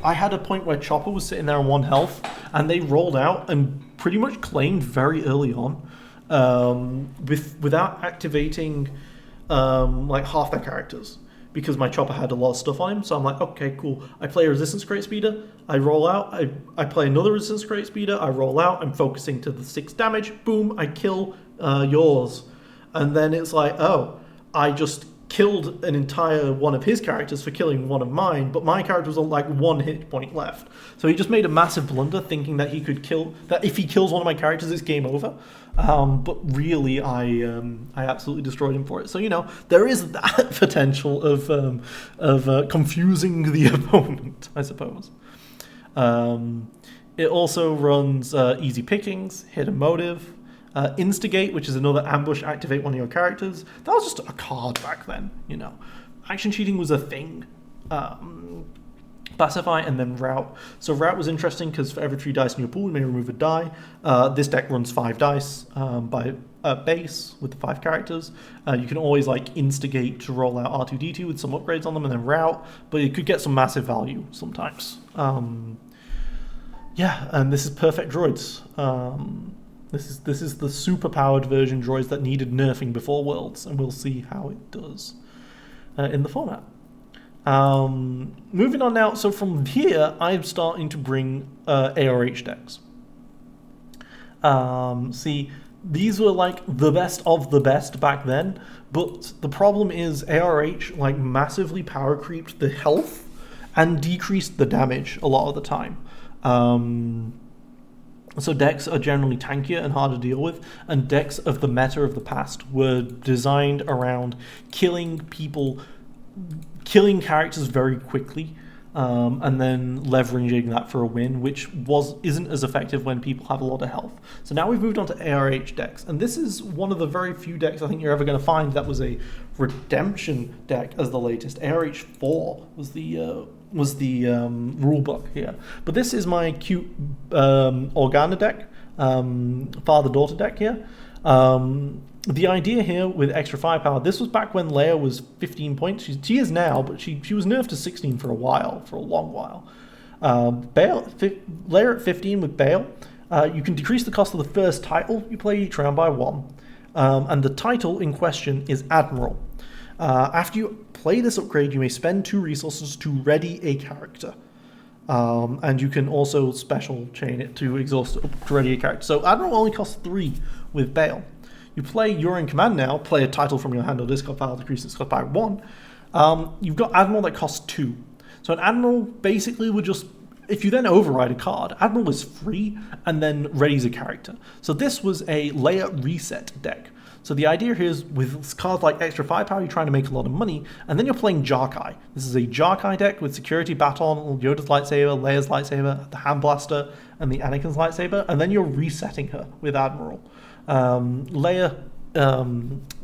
I had a point where Chopper was sitting there on 1 health, and they rolled out and pretty much claimed very early on, without activating like half their characters, because my Chopper had a lot of stuff on him. So I'm like, okay, cool. I play a Resistance Crate Speeder, I roll out, I play another Resistance Crate Speeder, I roll out, I'm focusing to the 6 damage, boom, I kill yours. And then it's like, oh, I just killed an entire one of his characters for killing one of mine, but my character was on like 1 hit point left. So he just made a massive blunder thinking that that if he kills one of my characters, it's game over. But really, I absolutely destroyed him for it. So, you know, there is that potential of confusing the opponent, I suppose. It also runs Easy Pickings, Hidden Motive, Instigate, which is another ambush, activate one of your characters. That was just a card back then, you know. Action cheating was a thing. Pacify, and then Rout. So Rout was interesting because for every 3 dice in your pool, you may remove a die. This deck runs 5 dice by base with the 5 characters. You can always like instigate to roll out R2D2 with some upgrades on them, and then Rout, but it could get some massive value sometimes. Yeah, and this is perfect droids. This is the super powered version droids that needed nerfing before Worlds, and we'll see how it does in the format. Moving on now, so from here, I'm starting to bring ARH decks. See, these were like the best of the best back then, but the problem is ARH like massively power creeped the health and decreased the damage a lot of the time. So decks are generally tankier and harder to deal with, and decks of the meta of the past were designed around killing characters very quickly, and then leveraging that for a win, which isn't as effective when people have a lot of health. So now we've moved on to ARH decks, and this is one of the very few decks I think you're ever going to find that was a redemption deck as the latest. ARH-4 was the rule book here, but this is my cute Organa deck, father-daughter deck here. The idea here with extra firepower, this was back when Leia was 15 points. She is now, but she was nerfed to 16 for a long while. Leia at 15 with Bail. You can decrease the cost of the first title you play each round by 1. And the title in question is Admiral. After you play this upgrade, you may spend 2 resources to ready a character. And you can also special chain it to exhaust to ready a character. So Admiral only costs 3 with Bail. You're in command now, play a title from your hand or discard pile, decrease its cost by 1. You've got Admiral that costs 2. So an Admiral basically would just, if you then override a card, Admiral is free and then readies a character. So this was a Leia reset deck. So the idea here is with cards like extra firepower, you're trying to make a lot of money, and then you're playing Jarkai. This is a Jarkai deck with security, baton, Yoda's lightsaber, Leia's lightsaber, the hand blaster, and the Anakin's lightsaber, and then you're resetting her with Admiral. Leia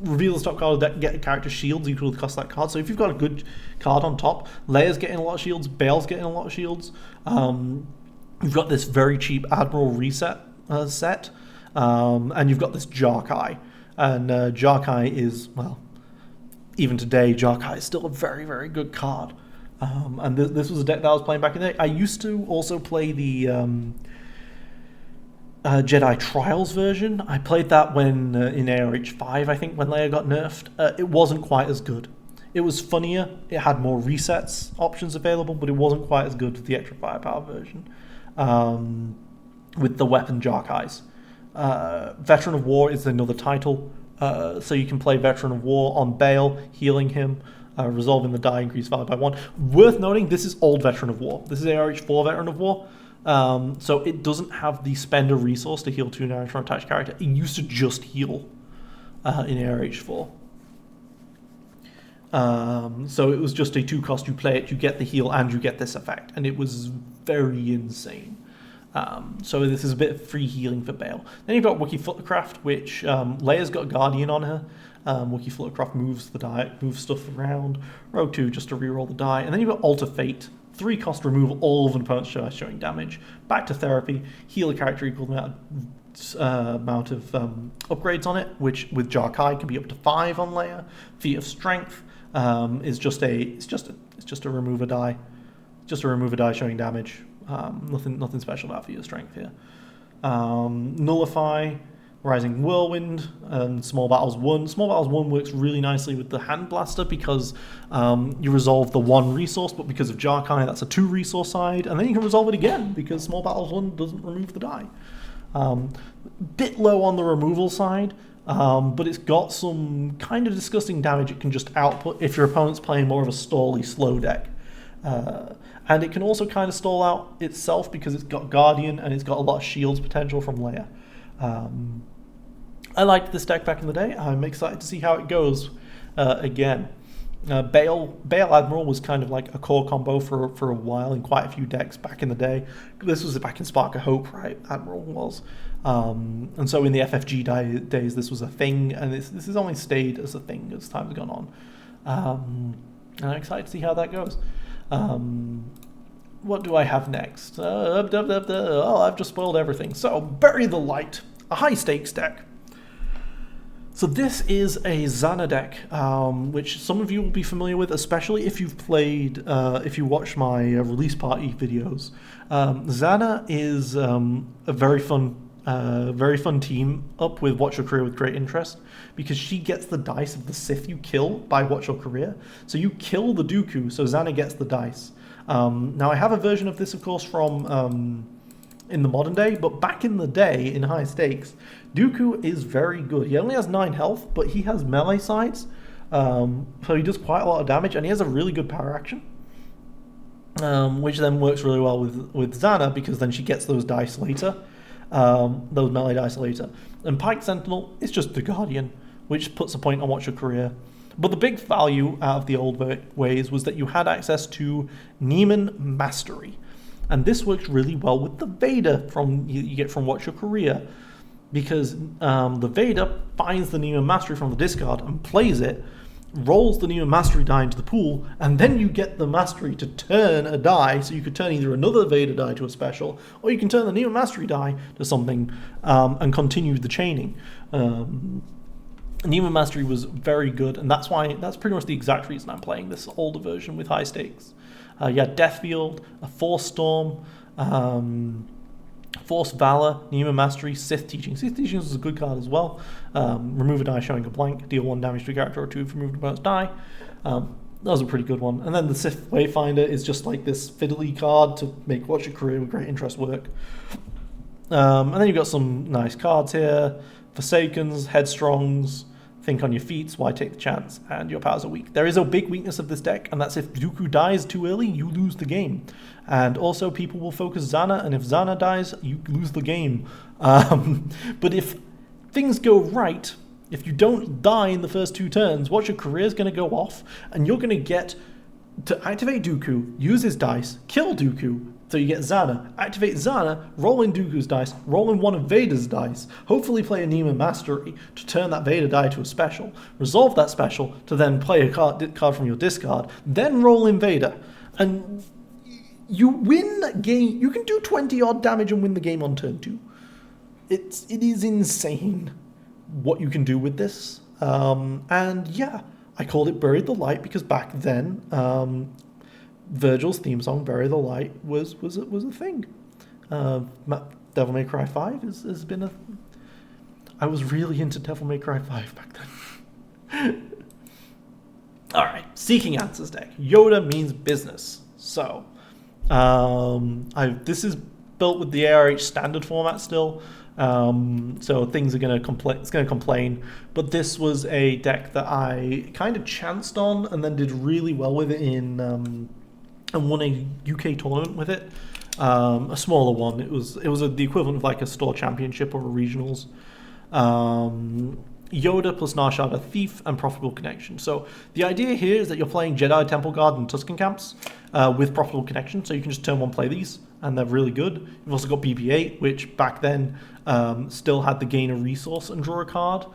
reveals the top card of the deck, get a character shields equal to the cost of that card. So if you've got a good card on top, Leia's getting a lot of shields, Bail's getting a lot of shields. You've got this very cheap Admiral reset set, and you've got this Jarkai. And Jarkai is, well, even today, Jarkai is still a very, very good card. And this was a deck that I was playing back in the day. I used to also play the Jedi Trials version. I played that when in ARH-5, I think, when Leia got nerfed. It wasn't quite as good. It was funnier. It had more resets options available, but it wasn't quite as good as the extra firepower version with the weapon Jarkais. Veteran of War is another title, so you can play Veteran of War on Bail, healing him, resolving the die, increase value by 1. Worth noting, this is old Veteran of War. This is ARH-4 Veteran of War, so it doesn't have the spend a resource to heal 2 damage from attached character. It used to just heal in ARH-4. So it was just a 2 cost, you play it, you get the heal, and you get this effect, and it was very insane. So this is a bit of free healing for Bail. Then you've got Wookiee Fluttercraft, which Leia's got Guardian on her. Wookiee Fluttercraft moves the die, moves stuff around. Rogue 2 just to reroll the die. And then you've got Alter Fate. 3 cost, remove all of an opponent's showing damage. Back to Therapy, heal a character equal to the amount of upgrades on it, which with Jarkai can be up to 5 on Leia. Feat of Strength is just a remove a die. Just a remove a die showing damage. Nothing special about Feat of Strength here. Nullify, Rising Whirlwind, and Small Battles 1. Small Battles 1 works really nicely with the Hand Blaster because you resolve the 1 resource, but because of Jarkai, that's a 2 resource side, and then you can resolve it again because Small Battles 1 doesn't remove the die. Bit low on the removal side, but it's got some kind of disgusting damage it can just output if your opponent's playing more of a stally, slow deck. And it can also kind of stall out itself because it's got Guardian and it's got a lot of shields potential from Leia. I liked this deck back in the day. I'm excited to see how it goes again. Bale Admiral was kind of like a core combo for a while in quite a few decks back in the day. This was back in Spark of Hope, right? Admiral was. And so in the FFG days, this was a thing, and this has only stayed as a thing as time's gone on. And I'm excited to see how that goes. What do I have next? Oh, I've just spoiled everything. So, Bury the Light, a high-stakes deck. So this is a Zana deck, which some of you will be familiar with, especially if you've played, if you watch my release party videos. Zana is a very fun team up with Watch Your Career with great interest, because she gets the dice of the Sith you kill by Watch Your Career. So you kill the Dooku, so Zana gets the dice. Now I have a version of this, of course, from in the modern day, but back in the day, in high stakes, Dooku is very good. He only has 9 health, but he has melee sides, so he does quite a lot of damage, and he has a really good power action, which then works really well with Zana, because then she gets those dice later, those melee dice later. And Pike Sentinel is just the Guardian, which puts a point on Watch Your Career. But the big value out of the old ways was that you had access to Neiman Mastery. And this works really well with the Vader you get from Watch Your Career, because the Vader finds the Neiman Mastery from the discard and plays it, rolls the Neiman Mastery die into the pool, and then you get the Mastery to turn a die, so you could turn either another Vader die to a special, or you can turn the Neiman Mastery die to something and continue the chaining. Neiman Mastery was very good, and that's pretty much the exact reason I'm playing this older version with high stakes. You had Death Field, a Force Storm, Force Valor, Neiman Mastery, Sith Teaching. Sith Teaching is a good card as well. Remove a die showing a blank, deal 1 damage to a character or 2 if removed opponent's die. That was a pretty good one. And then the Sith Wayfinder is just like this fiddly card to make Watch Your Career with great interest work. And then you've got some nice cards here. Forsakens, Headstrongs, Think on Your Feet, Why Take the Chance, and Your Powers are weak. There is a big weakness of this deck, and that's if Dooku dies too early, you lose the game. And also, people will focus Zana, and if Zana dies, you lose the game. But if things go right, if you don't die in the first 2 turns, Watch Your Career is going to go off, and you're going to get to activate Dooku, use his dice, kill Dooku, so you get Zana, activate Zana, roll in Dooku's dice, roll in one of Vader's dice, hopefully play a Neiman Mastery to turn that Vader die to a special, resolve that special to then play a card from your discard, then roll in Vader, and you win that game. You can do 20 odd damage and win the game on turn 2. It is insane what you can do with this, and yeah, I called it Buried the Light because back then, Virgil's theme song, Bury the Light, was a thing. Devil May Cry 5 has been a... I was really into Devil May Cry 5 back then. Alright, Seeking Answers deck. Yoda means business. So, this is built with the ARH standard format still. So things are going to complain, but this was a deck that I kind of chanced on and then did really well with it and won a UK tournament with it, a smaller one. It was the equivalent of like a store championship or a regionals. Yoda plus Nar Shaddaa Thief and Profitable Connection. So the idea here is that you're playing Jedi Temple Guard and Tusken Camps with Profitable Connection, so you can just turn 1 play these, and they're really good. You've also got BB-8, which back then still had the gain a resource and draw a card,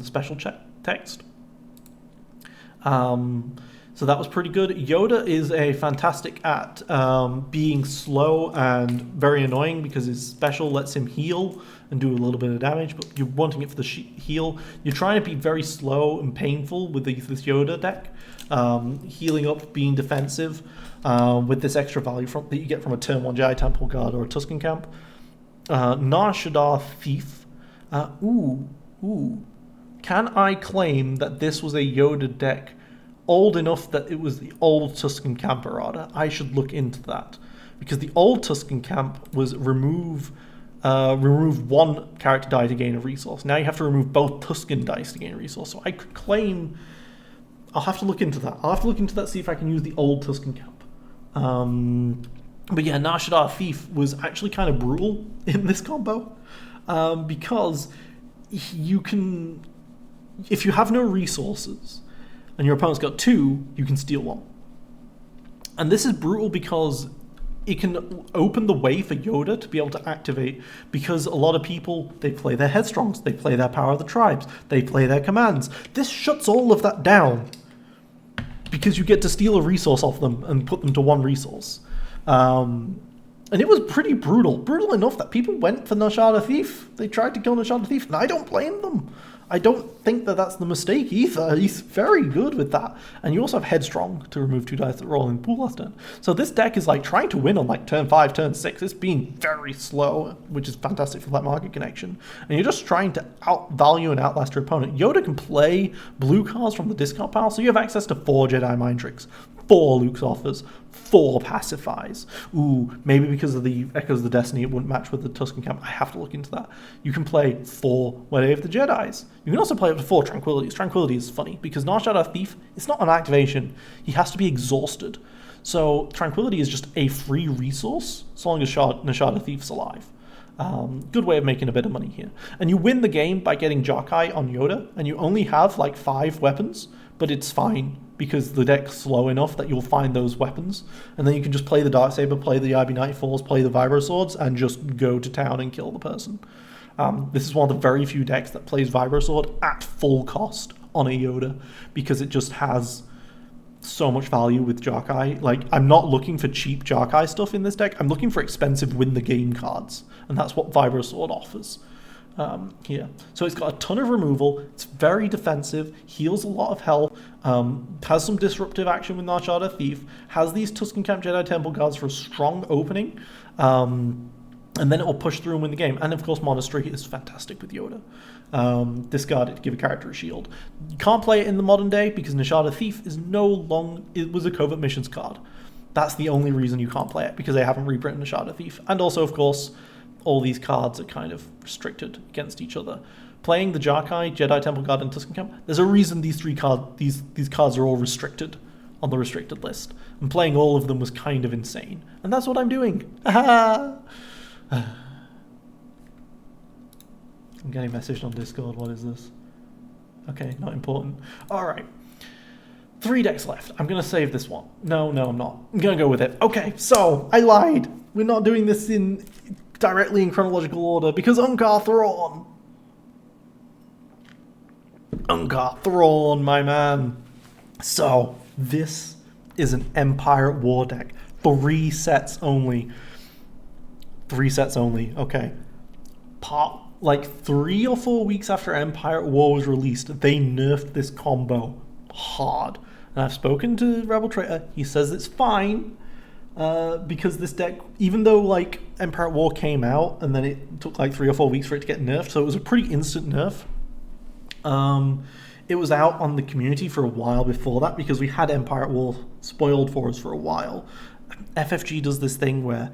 special text. So that was pretty good. Yoda is a fantastic at being slow and very annoying because his special lets him heal and do a little bit of damage, but you're wanting it for the heal. You're trying to be very slow and painful with this Yoda deck, healing up, being defensive, with this extra value that you get from a turn 1 Jedi Temple Guard or a Tusken Camp. Nar Shaddaa Thief. Can I claim that this was a Yoda deck old enough that it was the old Tusken Camp errata? I should look into that, because the old Tusken Camp was remove 1 character die to gain a resource. Now you have to remove both Tusken dice to gain a resource. So I could claim... I'll have to look into that. See if I can use the old Tusken Camp. But yeah, Nar Shaddaa Thief was actually kind of brutal in this combo, because you can... If you have no resources... and your opponent's got 2, you can steal 1. And this is brutal because it can open the way for Yoda to be able to activate, because a lot of people, they play their Headstrongs, they play their Power of the Tribes, they play their commands. This shuts all of that down because you get to steal a resource off them and put them to 1 resource. And it was pretty brutal. Brutal enough that people went for Nashada Thief. They tried to kill Nashada Thief, and I don't blame them. I don't think that that's the mistake either. He's very good with that. And you also have Headstrong to remove 2 dice that roll in the pool last turn. So this deck is like trying to win on like turn 5, turn 6. It's being very slow, which is fantastic for that market connection. And you're just trying to outvalue and outlast your opponent. Yoda can play blue cards from the discard pile, so you have access to 4 Jedi Mind Tricks, 4 Luke's Offers, 4 Pacifies. Ooh, maybe because of the Echoes of the Destiny it wouldn't match with the Tusken Camp. I have to look into that. You can play 4 Way of the Jedis. You can also play up to 4 Tranquilities. Tranquility is funny because Nashada Thief, it's not an activation. He has to be exhausted. So Tranquility is just a free resource so long as Nashada Thief's alive. Good way of making a bit of money here. And you win the game by getting Jarkai on Yoda, and you only have like 5 weapons, but it's fine because the deck's slow enough that you'll find those weapons, and then you can just play the Darksaber, play the IB-94s, play the Vibro Swords, and just go to town and kill the person. This is one of the very few decks that plays Vibro Sword at full cost on a Yoda, because it just has so much value with Jarkai. Like, I'm not looking for cheap Jarkai stuff in this deck, I'm looking for expensive win the game cards, and that's what Vibro Sword offers. Here. So it's got a ton of removal, it's very defensive, heals a lot of health, has some disruptive action with Nashada Thief, has these Tusken Camp Jedi Temple Guards for a strong opening, and then it will push through and win the game. And of course Monastery is fantastic with Yoda. Discard it to give a character a shield. You can't play it in the modern day because Nashada Thief is it was a Covert Missions card. That's the only reason you can't play it, because they haven't reprinted Nashada Thief. And also, of course, all these cards are kind of restricted against each other. Playing the Jarkai, Jedi Temple Guard, and Tusken Camp, there's a reason these cards are all restricted on the restricted list. And playing all of them was kind of insane. And that's what I'm doing. I'm getting messaged on Discord. What is this? Okay, not important. Alright. 3 decks left. I'm going to save this one. No, I'm not. I'm going to go with it. Okay, so, I lied. We're not doing this directly in chronological order, because Unkar Thrawn, my man. So, this is an Empire at War deck. 3 sets only. 3 sets only, okay. Like 3 or 4 weeks after Empire at War was released, they nerfed this combo hard. And I've spoken to Rebel Traitor, he says it's fine, because this deck, even though like Empire at War came out and then it took like 3 or 4 weeks for it to get nerfed, so it was a pretty instant nerf. It was out on the community for a while before that, because we had Empire at War spoiled for us for a while. FFG does this thing where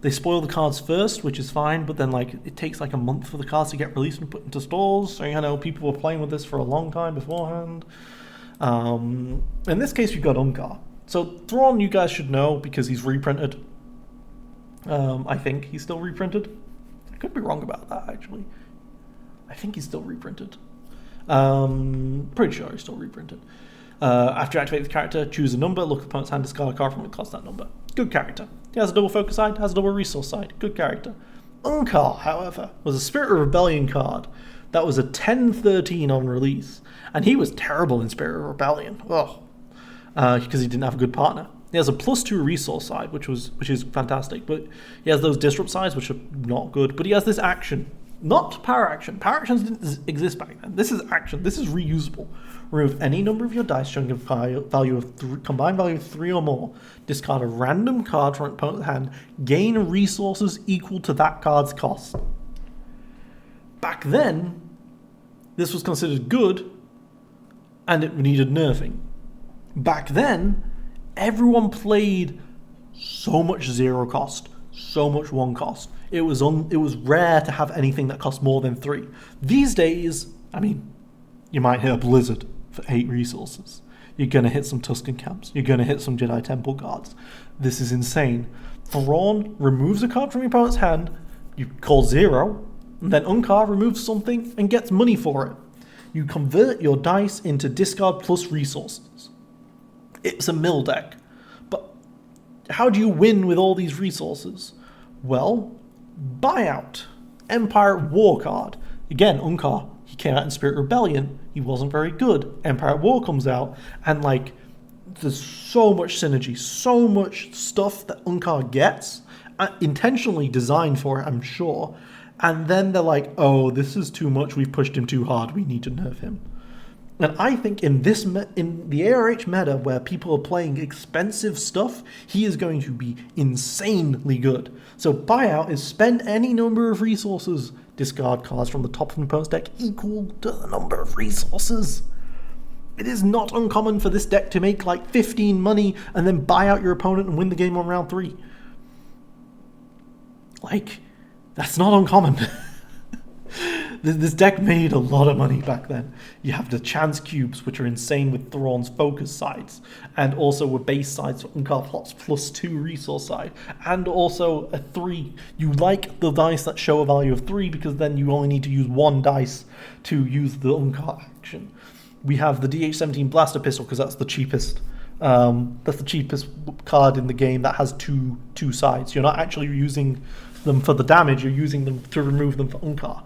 they spoil the cards first, which is fine, but then like it takes like a month for the cards to get released and put into stores. So, you know, people were playing with this for a long time beforehand. In this case, you've got Unkar. So Thrawn, you guys should know because he's reprinted. I think he's still reprinted. I could be wrong about that, actually. I think he's still reprinted. Pretty sure he's still reprinted. After you activate the character, choose a number, look at the opponent's hand, discard a card from it, cost that number. Good character. He has a double focus side, has a double resource side. Good character. Unkar, however, was a Spirit of Rebellion card that was a 10-13 on release, and he was terrible in Spirit of Rebellion. Because he didn't have a good partner. He has a +2 resource side, which is fantastic, but he has those disrupt sides, which are not good. But he has this action, not power action. Power actions didn't exist back then. This is action. This is reusable. Remove any number of your dice showing a combined value of 3 or more. Discard a random card from an opponent's hand. Gain resources equal to that card's cost. Back then, this was considered good, and it needed nerfing. Back then, everyone played so much 0 cost, so much 1 cost. It was rare to have anything that cost more than 3. These days, I mean, you might hit a Blizzard for 8 resources. You're going to hit some Tusken Camps. You're going to hit some Jedi Temple Guards. This is insane. Thrawn removes a card from your opponent's hand, you call 0, and then Unkar removes something and gets money for it. you convert your dice into discard plus resources. It's a mill deck. But how do you win with all these resources? Well, buyout. Empire at War card. Again, Unkar, he came out in Spirit Rebellion. He wasn't very good. Empire at War comes out, and like, there's so much synergy, so much stuff that Unkar gets, intentionally designed for it, I'm sure. And then they're like, oh, this is too much, we've pushed him too hard, we need to nerf him. And I think in the ARH meta, where people are playing expensive stuff, he is going to be insanely good. So buyout is spend any number of resources, discard cards from the top of an opponent's deck equal to the number of resources. It is not uncommon for this deck to make like 15 money and then buy out your opponent and win the game on round 3. Like, that's not uncommon. This deck made a lot of money back then. You have the chance cubes, which are insane with Thrawn's focus sides, and also with base sides for Unkar plots +2 resource side, and also a 3. You like the dice that show a value of 3 because then you only need to use 1 dice to use the Unkar action. We have the DH-17 Blaster Pistol because that's the cheapest. That's the cheapest card in the game that has two sides. You're not actually using them for the damage, you're using them to remove them for Unkar.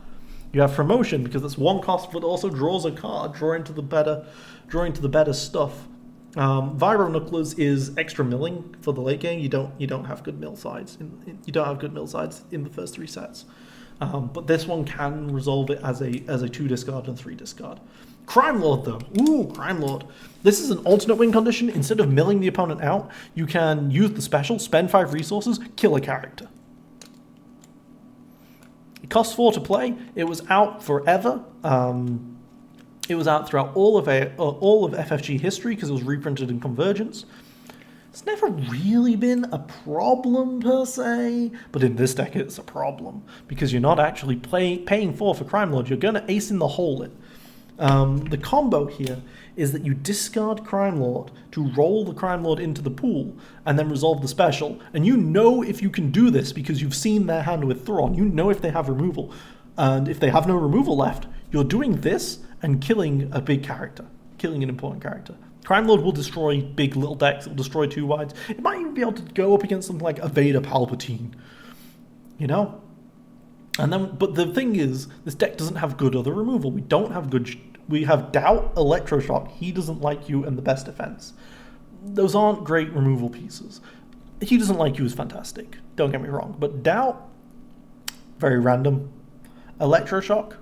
You have Promotion because it's 1 cost, but also draws a card, drawing to the better stuff. Viro Knucklers is extra milling for the late game. You don't have good mill sides. You don't have good mill sides in the first 3 sets. But this one can resolve it as a 2 discard and 3 discard. Crime Lord though, ooh, Crime Lord. This is an alternate win condition. Instead of milling the opponent out, you can use the special, spend 5 resources, kill a character. It costs 4 to play. It was out forever. It was out throughout all of FFG history because it was reprinted in Convergence. It's never really been a problem per se, but in this deck it's a problem because you're not actually paying 4 for Crime Lord. You're going to ace in the hole it. The combo here is that you discard Crime Lord to roll the Crime Lord into the pool and then resolve the special. And you know if you can do this because you've seen their hand with Thrawn. You know if they have removal. And if they have no removal left, you're doing this and killing a big character. Killing an important character. Crime Lord will destroy big little decks. It will destroy 2 wides. It might even be able to go up against something like a Vader Palpatine. You know? And then, but the thing is, this deck doesn't have good other removal. We have Doubt, Electroshock, He Doesn't Like You, and the Best Defense. Those aren't great removal pieces. He Doesn't Like You is fantastic, don't get me wrong. But Doubt, very random. Electroshock,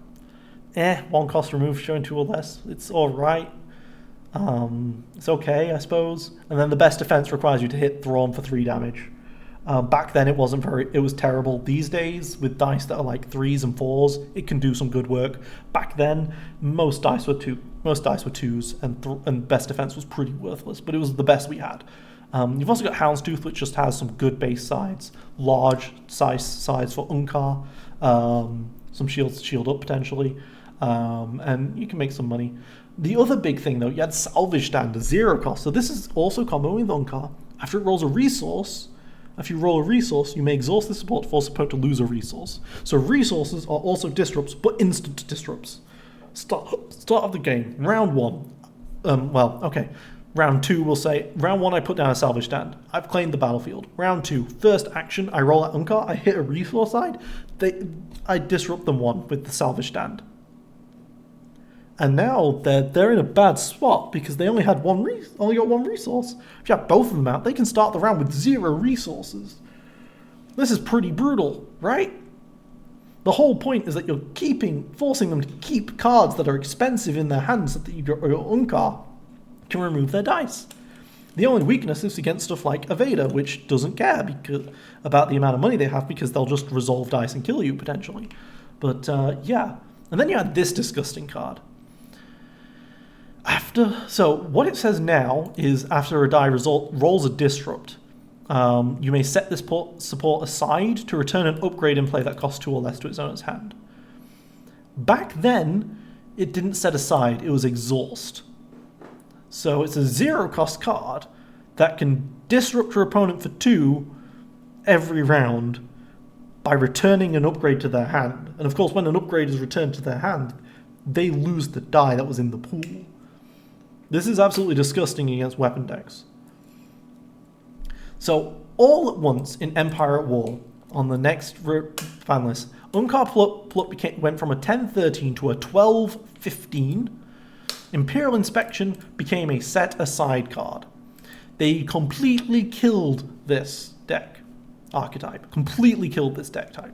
1 cost remove, showing 2 or less. It's alright. It's okay, I suppose. And then the Best Defense requires you to hit Thrawn for 3 damage. Back then it was terrible. These days, with dice that are like 3s and 4s, it can do some good work. Back then, most dice were 2s, and Best Defense was pretty worthless, but it was the best we had. You've also got Houndstooth, which just has some good base sides, large sides for Unkar, some shields to shield up potentially, and you can make some money. The other big thing though, you had Salvage Stand, a 0 cost, so this is also common with Unkar. After it rolls a resource, if you roll a resource, you may exhaust this support to force opponent to lose a resource. So resources are also disrupts, but instant disrupts. Start of the game, round 1. Round 2 we'll say, round 1 I put down a Salvage Stand. I've claimed the battlefield. Round 2, first action, I roll at Unkar, I hit a resource side, I disrupt them 1 with the Salvage Stand. And now they're in a bad spot because they only got one resource. If you have both of them out, they can start the round with 0 resources. This is pretty brutal, right? The whole point is that you're forcing them to keep cards that are expensive in their hands so that your Unkar can remove their dice. The only weakness is against stuff like a Vader, which doesn't care about the amount of money they have because they'll just resolve dice and kill you potentially. But yeah, and then you had this disgusting card. So what it says now is after a die rolls a disrupt, you may set this support aside to return an upgrade in play that costs 2 or less to its owner's hand. Back then, it didn't set aside, it was exhaust. So it's a 0 cost card that can disrupt your opponent for 2 every round by returning an upgrade to their hand. And of course, when an upgrade is returned to their hand, they lose the die that was in the pool. This is absolutely disgusting against weapon decks. So, all at once in Empire at War, on the next fan list, Unkar Plutt went from a 10-13 to a 12-15. Imperial Inspection became a set-aside card. They completely killed this deck archetype. Completely killed this deck type.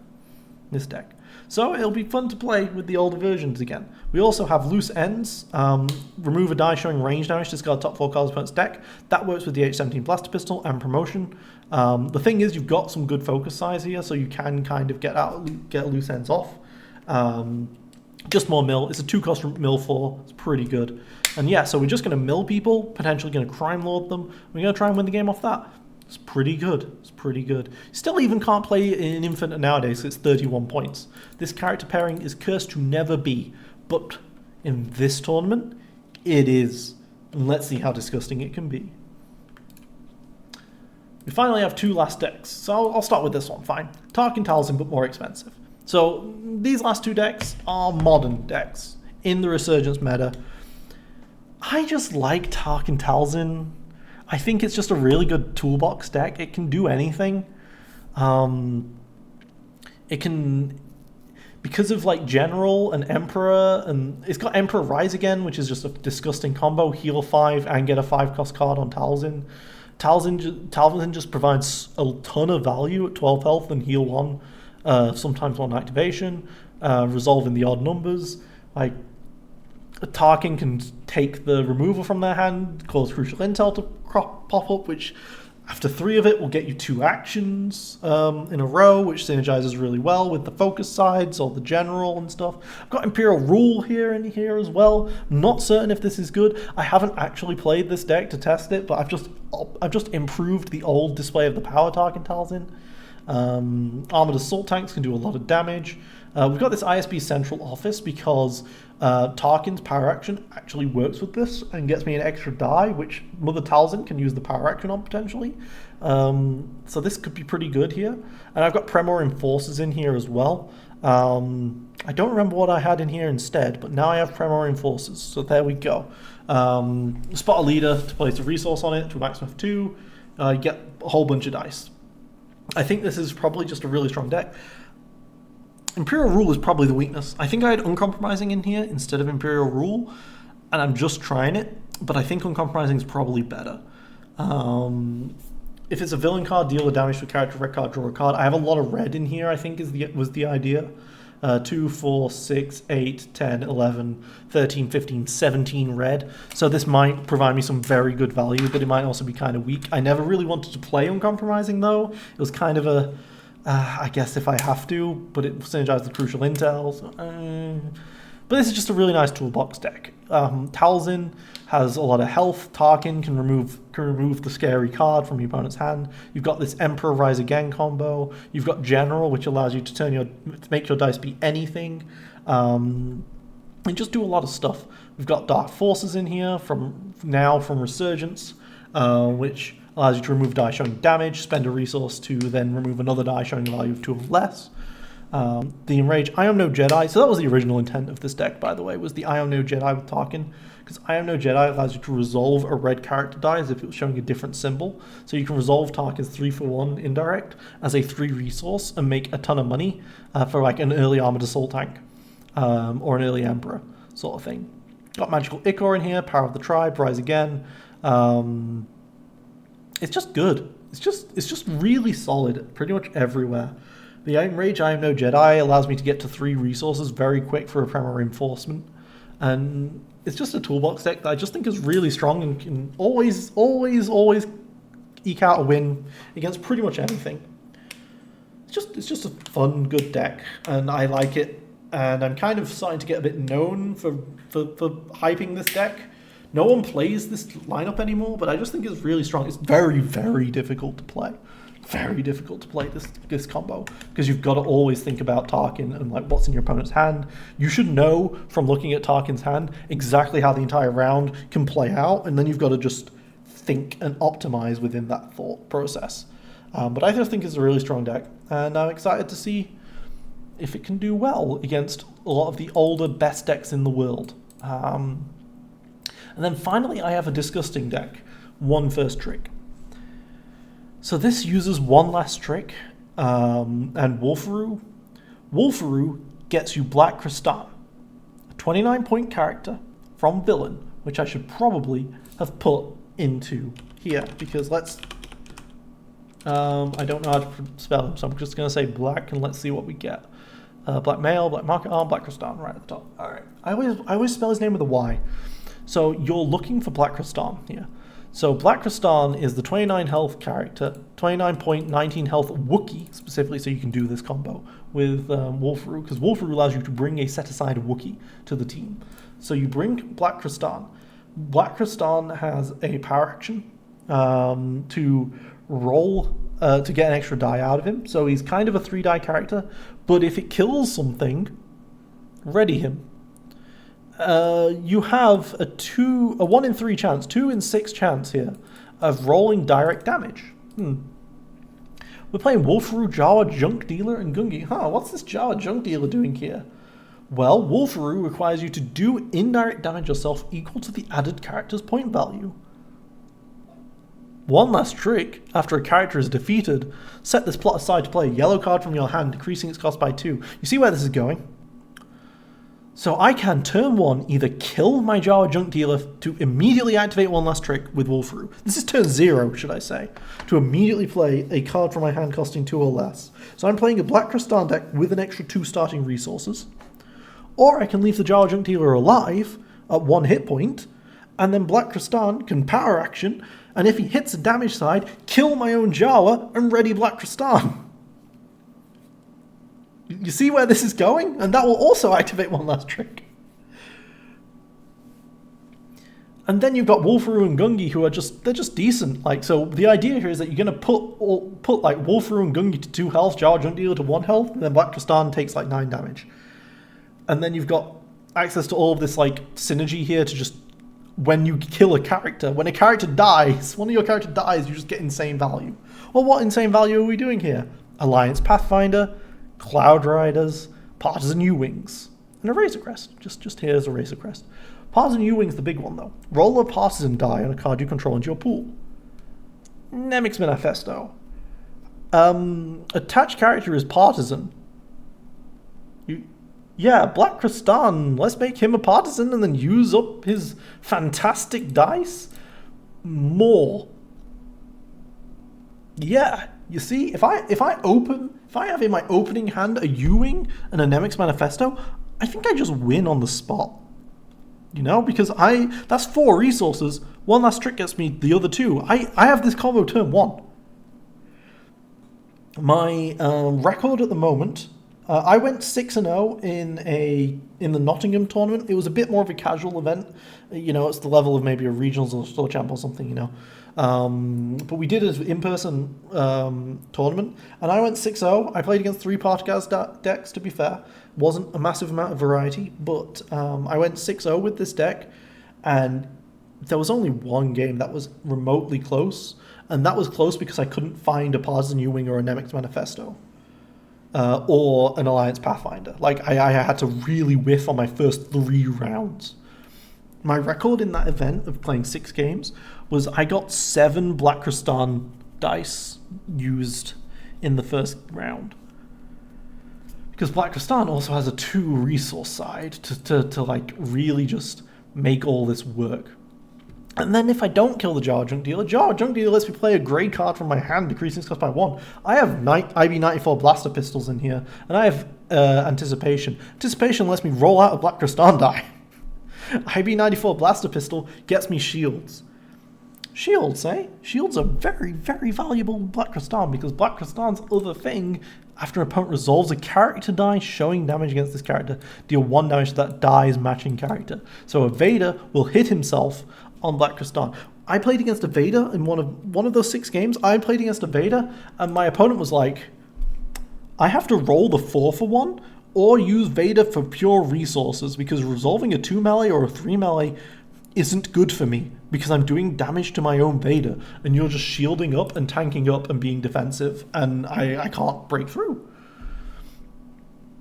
This deck. So it'll be fun to play with the older versions again. We also have Loose Ends. Remove a die showing range damage, discard top 4 cards of opponent's deck. That works with the H-17 Blaster Pistol and Promotion. The thing is, you've got some good focus size here, so you can kind of get Loose Ends off. Just more mill. It's a 2-cost mill 4. It's pretty good. And yeah, so we're just going to mill people, potentially going to Crime Lord them. We're going to try and win the game off that. It's pretty good. It's pretty good. Still even can't play in Infinite nowadays, so it's 31 points. This character pairing is cursed to never be, but in this tournament, it is. And let's see how disgusting it can be. We finally have 2 last decks, so I'll start with this one, fine. Tarkin Talzin, but more expensive. So these last 2 decks are modern decks in the Resurgence meta. I just like Tarkin Talzin. I think it's just a really good toolbox deck. It can do anything. It can, because of like General and Emperor, and it's got Emperor Rise Again, which is just a disgusting combo. Heal 5 and get a 5-cost card on Talzin. Talzin just provides a ton of value at 12 health and heal 1, sometimes 1 activation, resolving the odd numbers. Like, Tarkin can take the removal from their hand, cause Crucial Intel to pop up, which after 3 of it will get you 2 actions in a row, which synergizes really well with the focus sides or the general and stuff. I've got Imperial Rule here and here as well. Not certain if this is good. I haven't actually played this deck to test it, but I've just improved the old display of the power Tarkin Talzin. Armored Assault Tanks can do a lot of damage. We've got this ISB Central Office because Tarkin's power action actually works with this and gets me an extra die, which Mother Talzin can use the power action on potentially. So this could be pretty good here. And I've got Premor Enforcers in here as well. I don't remember what I had in here instead, but now I have Premor Enforcers, so there we go. Spot a leader to place a resource on it to a maximum of 2. You get a whole bunch of dice. I think this is probably just a really strong deck. Imperial Rule is probably the weakness. I think I had Uncompromising in here instead of Imperial Rule, and I'm just trying it, but I think Uncompromising is probably better. If it's a villain card, deal the damage to a character, red card, draw a card. I have a lot of red in here, I think was the idea. 2, 4, 6, 8, 10, 11, 13, 15, 17 red. So this might provide me some very good value, but it might also be kind of weak. I never really wanted to play Uncompromising, though. It was kind of a, I guess if I have to, but it synergizes the Crucial Intel. So, but this is just a really nice toolbox deck. Talzin has a lot of health. Tarkin can remove the scary card from your opponent's hand. You've got this Emperor Rise Again combo. You've got General, which allows you to make your dice be anything, and just do a lot of stuff. We've got Dark Forces in here from Resurgence, which allows you to remove die showing damage, spend a resource to then remove another die showing a value of 2 or less. The Enrage I Am No Jedi, so that was the original intent of this deck, by the way, was the I Am No Jedi with Tarkin, because I Am No Jedi allows you to resolve a red character die as if it was showing a different symbol. So you can resolve Tarkin's 3-for-1 indirect as a 3 resource and make a ton of money for like an early Armored Assault Tank or an early Emperor sort of thing. Got Magical Ichor in here, Power of the Tribe, Rise Again. It's just good. It's just really solid pretty much everywhere. The Enrage I Am No Jedi allows me to get to 3 resources very quick for a Premor Reinforcement. And it's just a toolbox deck that I just think is really strong and can always eke out a win against pretty much anything. It's just a fun, good deck, and I like it. And I'm kind of starting to get a bit known for hyping this deck. No one plays this lineup anymore, but I just think it's really strong. It's very, very difficult to play. Very difficult to play this combo, because you've got to always think about Tarkin and like what's in your opponent's hand. You should know from looking at Tarkin's hand exactly how the entire round can play out, and then you've got to just think and optimize within that thought process. But I just think it's a really strong deck, and I'm excited to see if it can do well against a lot of the older best decks in the world. And then finally, I have a disgusting deck, one first trick. So this uses one last trick, and Wolferoo. Wolferoo gets you Black Kristan, a 29-point character from Villain, which I should probably have put into here, because I don't know how to spell him, so I'm just going to say black, and let's see what we get. Black Male, Black Market Arm, Black Kristan, right at the top. All right. I always spell his name with a Y. So you're looking for Black Kristan here. So Black Kristan is the 29 health character, 29 point, 19 health Wookiee, specifically, so you can do this combo with Wolferoo, because Wolferoo allows you to bring a set-aside Wookiee to the team. So you bring Black Kristan. Black Kristan has a power action to roll to get an extra die out of him. So he's kind of a 3-die character, but if it kills something, ready him. You have a 1 in 3 chance, 2 in 6 chance here of rolling direct damage. We're playing Wolferoo, Jawa, Junk Dealer, and Gungi. What's this Jawa Junk Dealer doing here? Well, Wolferoo requires you to do indirect damage yourself equal to the added character's point value. One last trick, after a character is defeated, set this plot aside to play a yellow card from your hand, decreasing its cost by 2. You see where this is going? So I can, turn 1, either kill my Jawa Junk Dealer to immediately activate one last trick with Wolferoo. This is turn 0, should I say, to immediately play a card from my hand costing 2 or less. So I'm playing a Black Kristan deck with an extra 2 starting resources. Or I can leave the Jawa Junk Dealer alive at 1 hit point, and then Black Kristan can power action, and if he hits the damage side, kill my own Jawa and ready Black Kristan. You see where this is going? And that will also activate one last trick. And then you've got Wolferoo and Gungi, who are they're just decent. Like, so the idea here is that you're going to put like Wolferoo and Gungi to 2 health, Jawa Junk Dealer to 1 health, and then Black Kristan takes like 9 damage. And then you've got access to all of this like synergy here to just, when you kill a character, when a character dies, one of your characters dies, you just get insane value. Well, what insane value are we doing here? Alliance Pathfinder, Cloud Riders, Partisan U-Wings, and a Razor Crest. Just here's a Razor Crest. Partisan U-Wing's the big one, though. Roll a Partisan die on a card you control into your pool. Nemik's Manifesto. Attached character is Partisan. Yeah, Black Kristan. Let's make him a Partisan and then use up his fantastic dice more. Yeah, you see, if I have in my opening hand a U-Wing and a Nemik's Manifesto, I think I just win on the spot. You know, because that's 4 resources. One last trick gets me the other 2. I have this combo turn 1. My record at the moment, I went 6-0 in the Nottingham tournament. It was a bit more of a casual event. You know, it's the level of maybe a regionals or store champ or something, you know. But we did an in-person tournament, and I went 6-0. I played against 3 Partagaz decks, to be fair. Wasn't a massive amount of variety, but I went 6-0 with this deck, and there was only one game that was remotely close, and that was close because I couldn't find a Partisan U-Wing or a Nemik's Manifesto. Or an Alliance Pathfinder. Like, I had to really whiff on my first 3 rounds. My record in that event of playing 6 games was I got 7 Black Kristan dice used in the first round. Because Black Kristan also has a 2 resource side to like really just make all this work. And then if I don't kill the Jawa Junk Dealer lets me play a grey card from my hand, decreasing its cost by 1. I have IB-94 Blaster Pistols in here, and I have Anticipation. Anticipation lets me roll out a Black Kristan die. IB-94 Blaster Pistol gets me shields. Shields, eh? Shields are very, very valuable in Black Kristan, because Black Kristan's other thing, after an opponent resolves a character die showing damage against this character, deal 1 damage to that die's matching character. So a Vader will hit himself on Black Kristan. I played against a Vader in one of those 6 games. I played against a Vader, and my opponent was like, I have to roll the 4 for 1, or use Vader for pure resources, because resolving a 2 melee or a 3 melee isn't good for me, because I'm doing damage to my own Vader, and you're just shielding up and tanking up and being defensive, and I can't break through.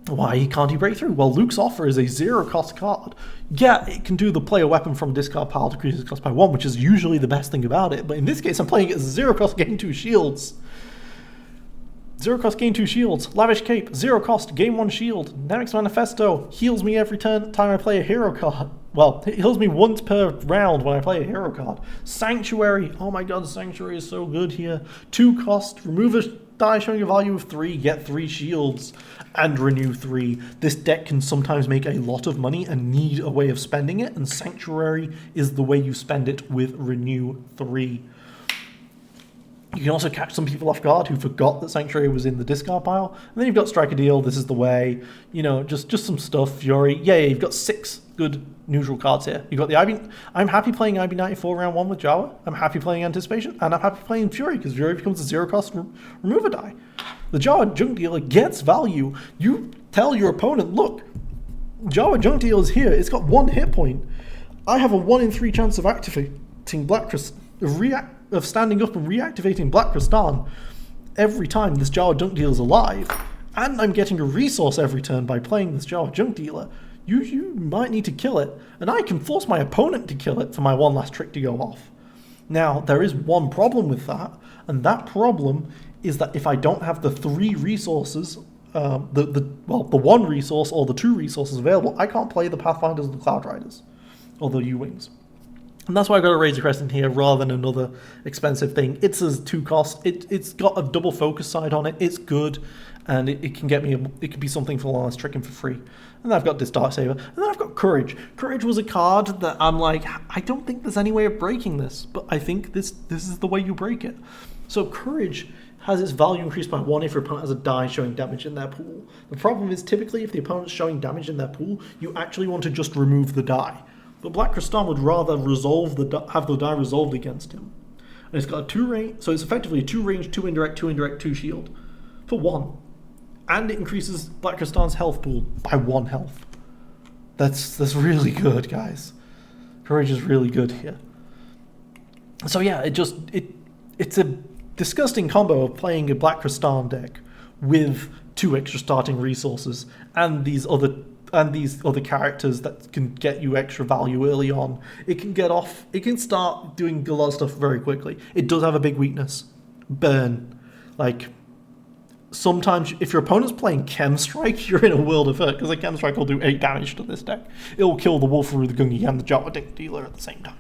Why can't he break through? Well, Luke's Offer is a 0-cost card. Yeah, it can do the play a weapon from discard pile, decrease its cost by 1, which is usually the best thing about it. But in this case, I'm playing it as a 0-cost, gain 2 shields. 0-cost, gain 2 shields. Lavish Cape, 0-cost, gain 1 shield. Nemic's Manifesto heals me every time I play a hero card. Well, it heals me once per round when I play a hero card. Sanctuary, oh my god, Sanctuary is so good here. 2-cost, remove a die showing a value of 3, get 3 shields, and renew 3. This deck can sometimes make a lot of money and need a way of spending it, and Sanctuary is the way you spend it with renew 3. You can also catch some people off guard who forgot that Sanctuary was in the discard pile. And then you've got Strike a Deal, This is the Way, you know, just some stuff, Fury. Yeah, you've got 6 good neutral cards here. You've got the IB. I'm happy playing IB94 round 1 with Jawa. I'm happy playing Anticipation, and I'm happy playing Fury, because Fury becomes a 0-cost remove a die. The Jawa Junk Dealer gets value. You tell your opponent, look, Jawa Junk Dealer is here. It's got 1 hit point. I have a 1 in 3 chance of activating Black Crystal, of standing up and reactivating Black Kristan every time this Jawa Junk Dealer is alive, and I'm getting a resource every turn by playing this Jawa Junk Dealer. You might need to kill it, and I can force my opponent to kill it for my one last trick to go off. Now, there is one problem with that, and that problem is that if I don't have the 3 resources, the 1 resource or the 2 resources available, I can't play the Pathfinders or the Cloud Riders, or the U-Wings. And that's why I got a Razor Crescent here rather than another expensive thing. It's a 2-cost. It's got a double focus side on it. It's good, and it can get me. It can be something for one last tricking for free. And then I've got this Darksaber, and then I've got Courage. Courage was a card that I'm like, I don't think there's any way of breaking this, but I think this is the way you break it. So Courage has its value increased by 1 if your opponent has a die showing damage in their pool. The problem is typically if the opponent's showing damage in their pool, you actually want to just remove the die. But Black Kristan would rather have the die resolved against him. And it's got a 2 range, so it's effectively a 2 range, 2 indirect, 2 indirect, 2 shield for 1. And it increases Black Kristan's health pool by 1 health. That's really good, guys. Courage is really good here. So yeah, it's a disgusting combo of playing a Black Kristan deck with 2 extra starting resources and these other characters that can get you extra value early on. It can start doing a lot of stuff very quickly. It does have a big weakness. Burn. Like, sometimes if your opponent's playing Chem Strike, you're in a world of hurt, because a Chem Strike will do 8 damage to this deck. It will kill the Wolfaroo, the Gungi, and the Jawa Junk Dealer at the same time.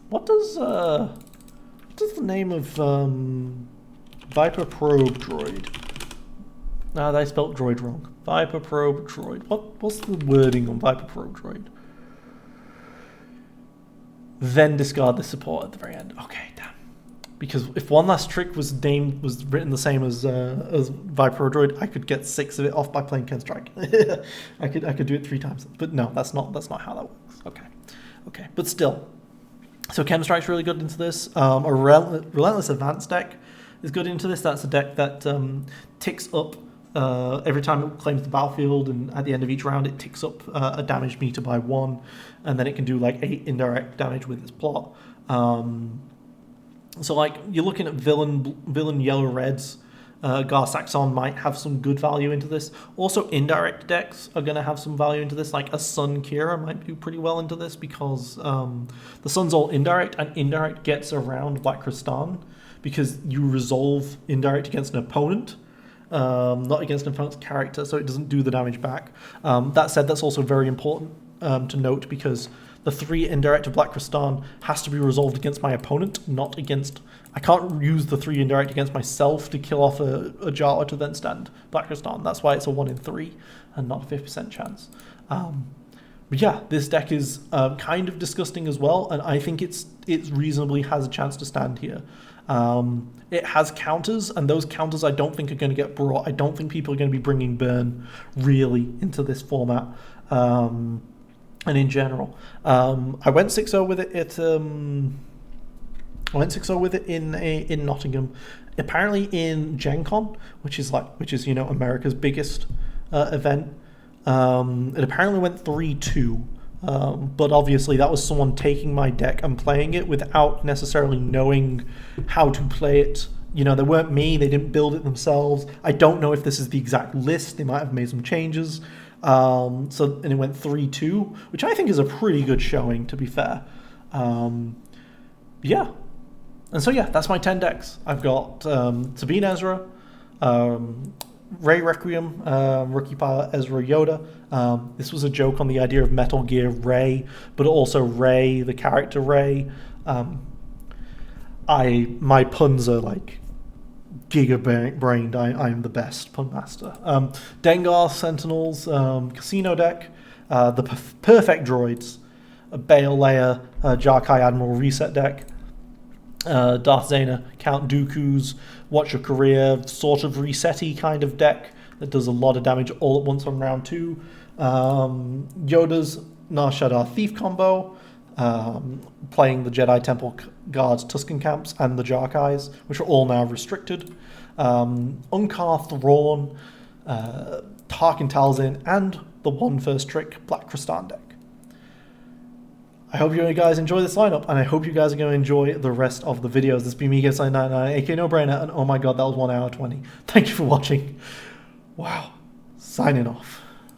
What does the name of Viper Probe Droid? No, they spelt droid wrong. Viper Probe Droid. What's the wording on Viper Probe Droid? Then discard the support at the very end. Okay, damn. Because if One Last Trick was written the same as Viper Droid, I could get 6 of it off by playing Chem Strike. I could do it 3 times. But no, that's not how that works. Okay. But still. So Chem Strike's really good into this. A Relentless Advance deck is good into this. That's a deck that ticks up every time it claims the battlefield, and at the end of each round it ticks up a damage meter by 1, and then it can do like 8 indirect damage with its plot. So like you're looking at villain yellow reds. Gar Saxon might have some good value into this. Also, indirect decks are going to have some value into this. Like a Sun Kira might do pretty well into this because the Sun's all indirect, and indirect gets around Black Kristan because you resolve indirect against an opponent, not against an opponent's character, so it doesn't do the damage back. That said, that's also very important to note because the 3 indirect of Black Kristan has to be resolved against my opponent, not against... I can't use the 3 indirect against myself to kill off a Jawa to then stand Black Kristan. That's why it's a 1 in 3 and not a 50% chance. But yeah, this deck is kind of disgusting as well, and I think it reasonably has a chance to stand here. It has counters, and those counters I don't think are going to get brought. I don't think people are going to be bringing Burn really into this format. And in general, I went 6-0 with it. I went 6-0 with it in Nottingham. Apparently in Gen Con, which is America's biggest event. It apparently went 3-2 But obviously that was someone taking my deck and playing it without necessarily knowing how to play it. You know, they weren't me, they didn't build it themselves. I don't know if this is the exact list, they might have made some changes. And it went 3-2, which I think is a pretty good showing, to be fair. Yeah. And so yeah, that's my 10 decks. I've got Sabine Ezra, Ray Requiem, Rookie Pilot Ezra Yoda. This was a joke on the idea of Metal Gear Ray, but also Ray, the character Ray. My puns are like giga-brained. I'm the best pun master. Dengar Sentinels, Casino deck, the Perfect Droids, a Bail Leia, Jarkai Admiral reset deck, Darth Zayna, Count Dooku's Watch Your Career, sort of reset-y kind of deck that does a lot of damage all at once on round 2. Yoda's Nar Shaddaa Thief combo, playing the Jedi Temple Guards Tusken Camps and the Jarkais, which are all now restricted. Unkar Thrawn, Tarkin Talzin, and the One First Trick Black Kristan deck. I hope you guys enjoy this lineup, and I hope you guys are going to enjoy the rest of the videos. This has been me, Guess99, aka No Brainer, and oh my god, that was 1 hour 20. Thank you for watching. Wow. Signing off.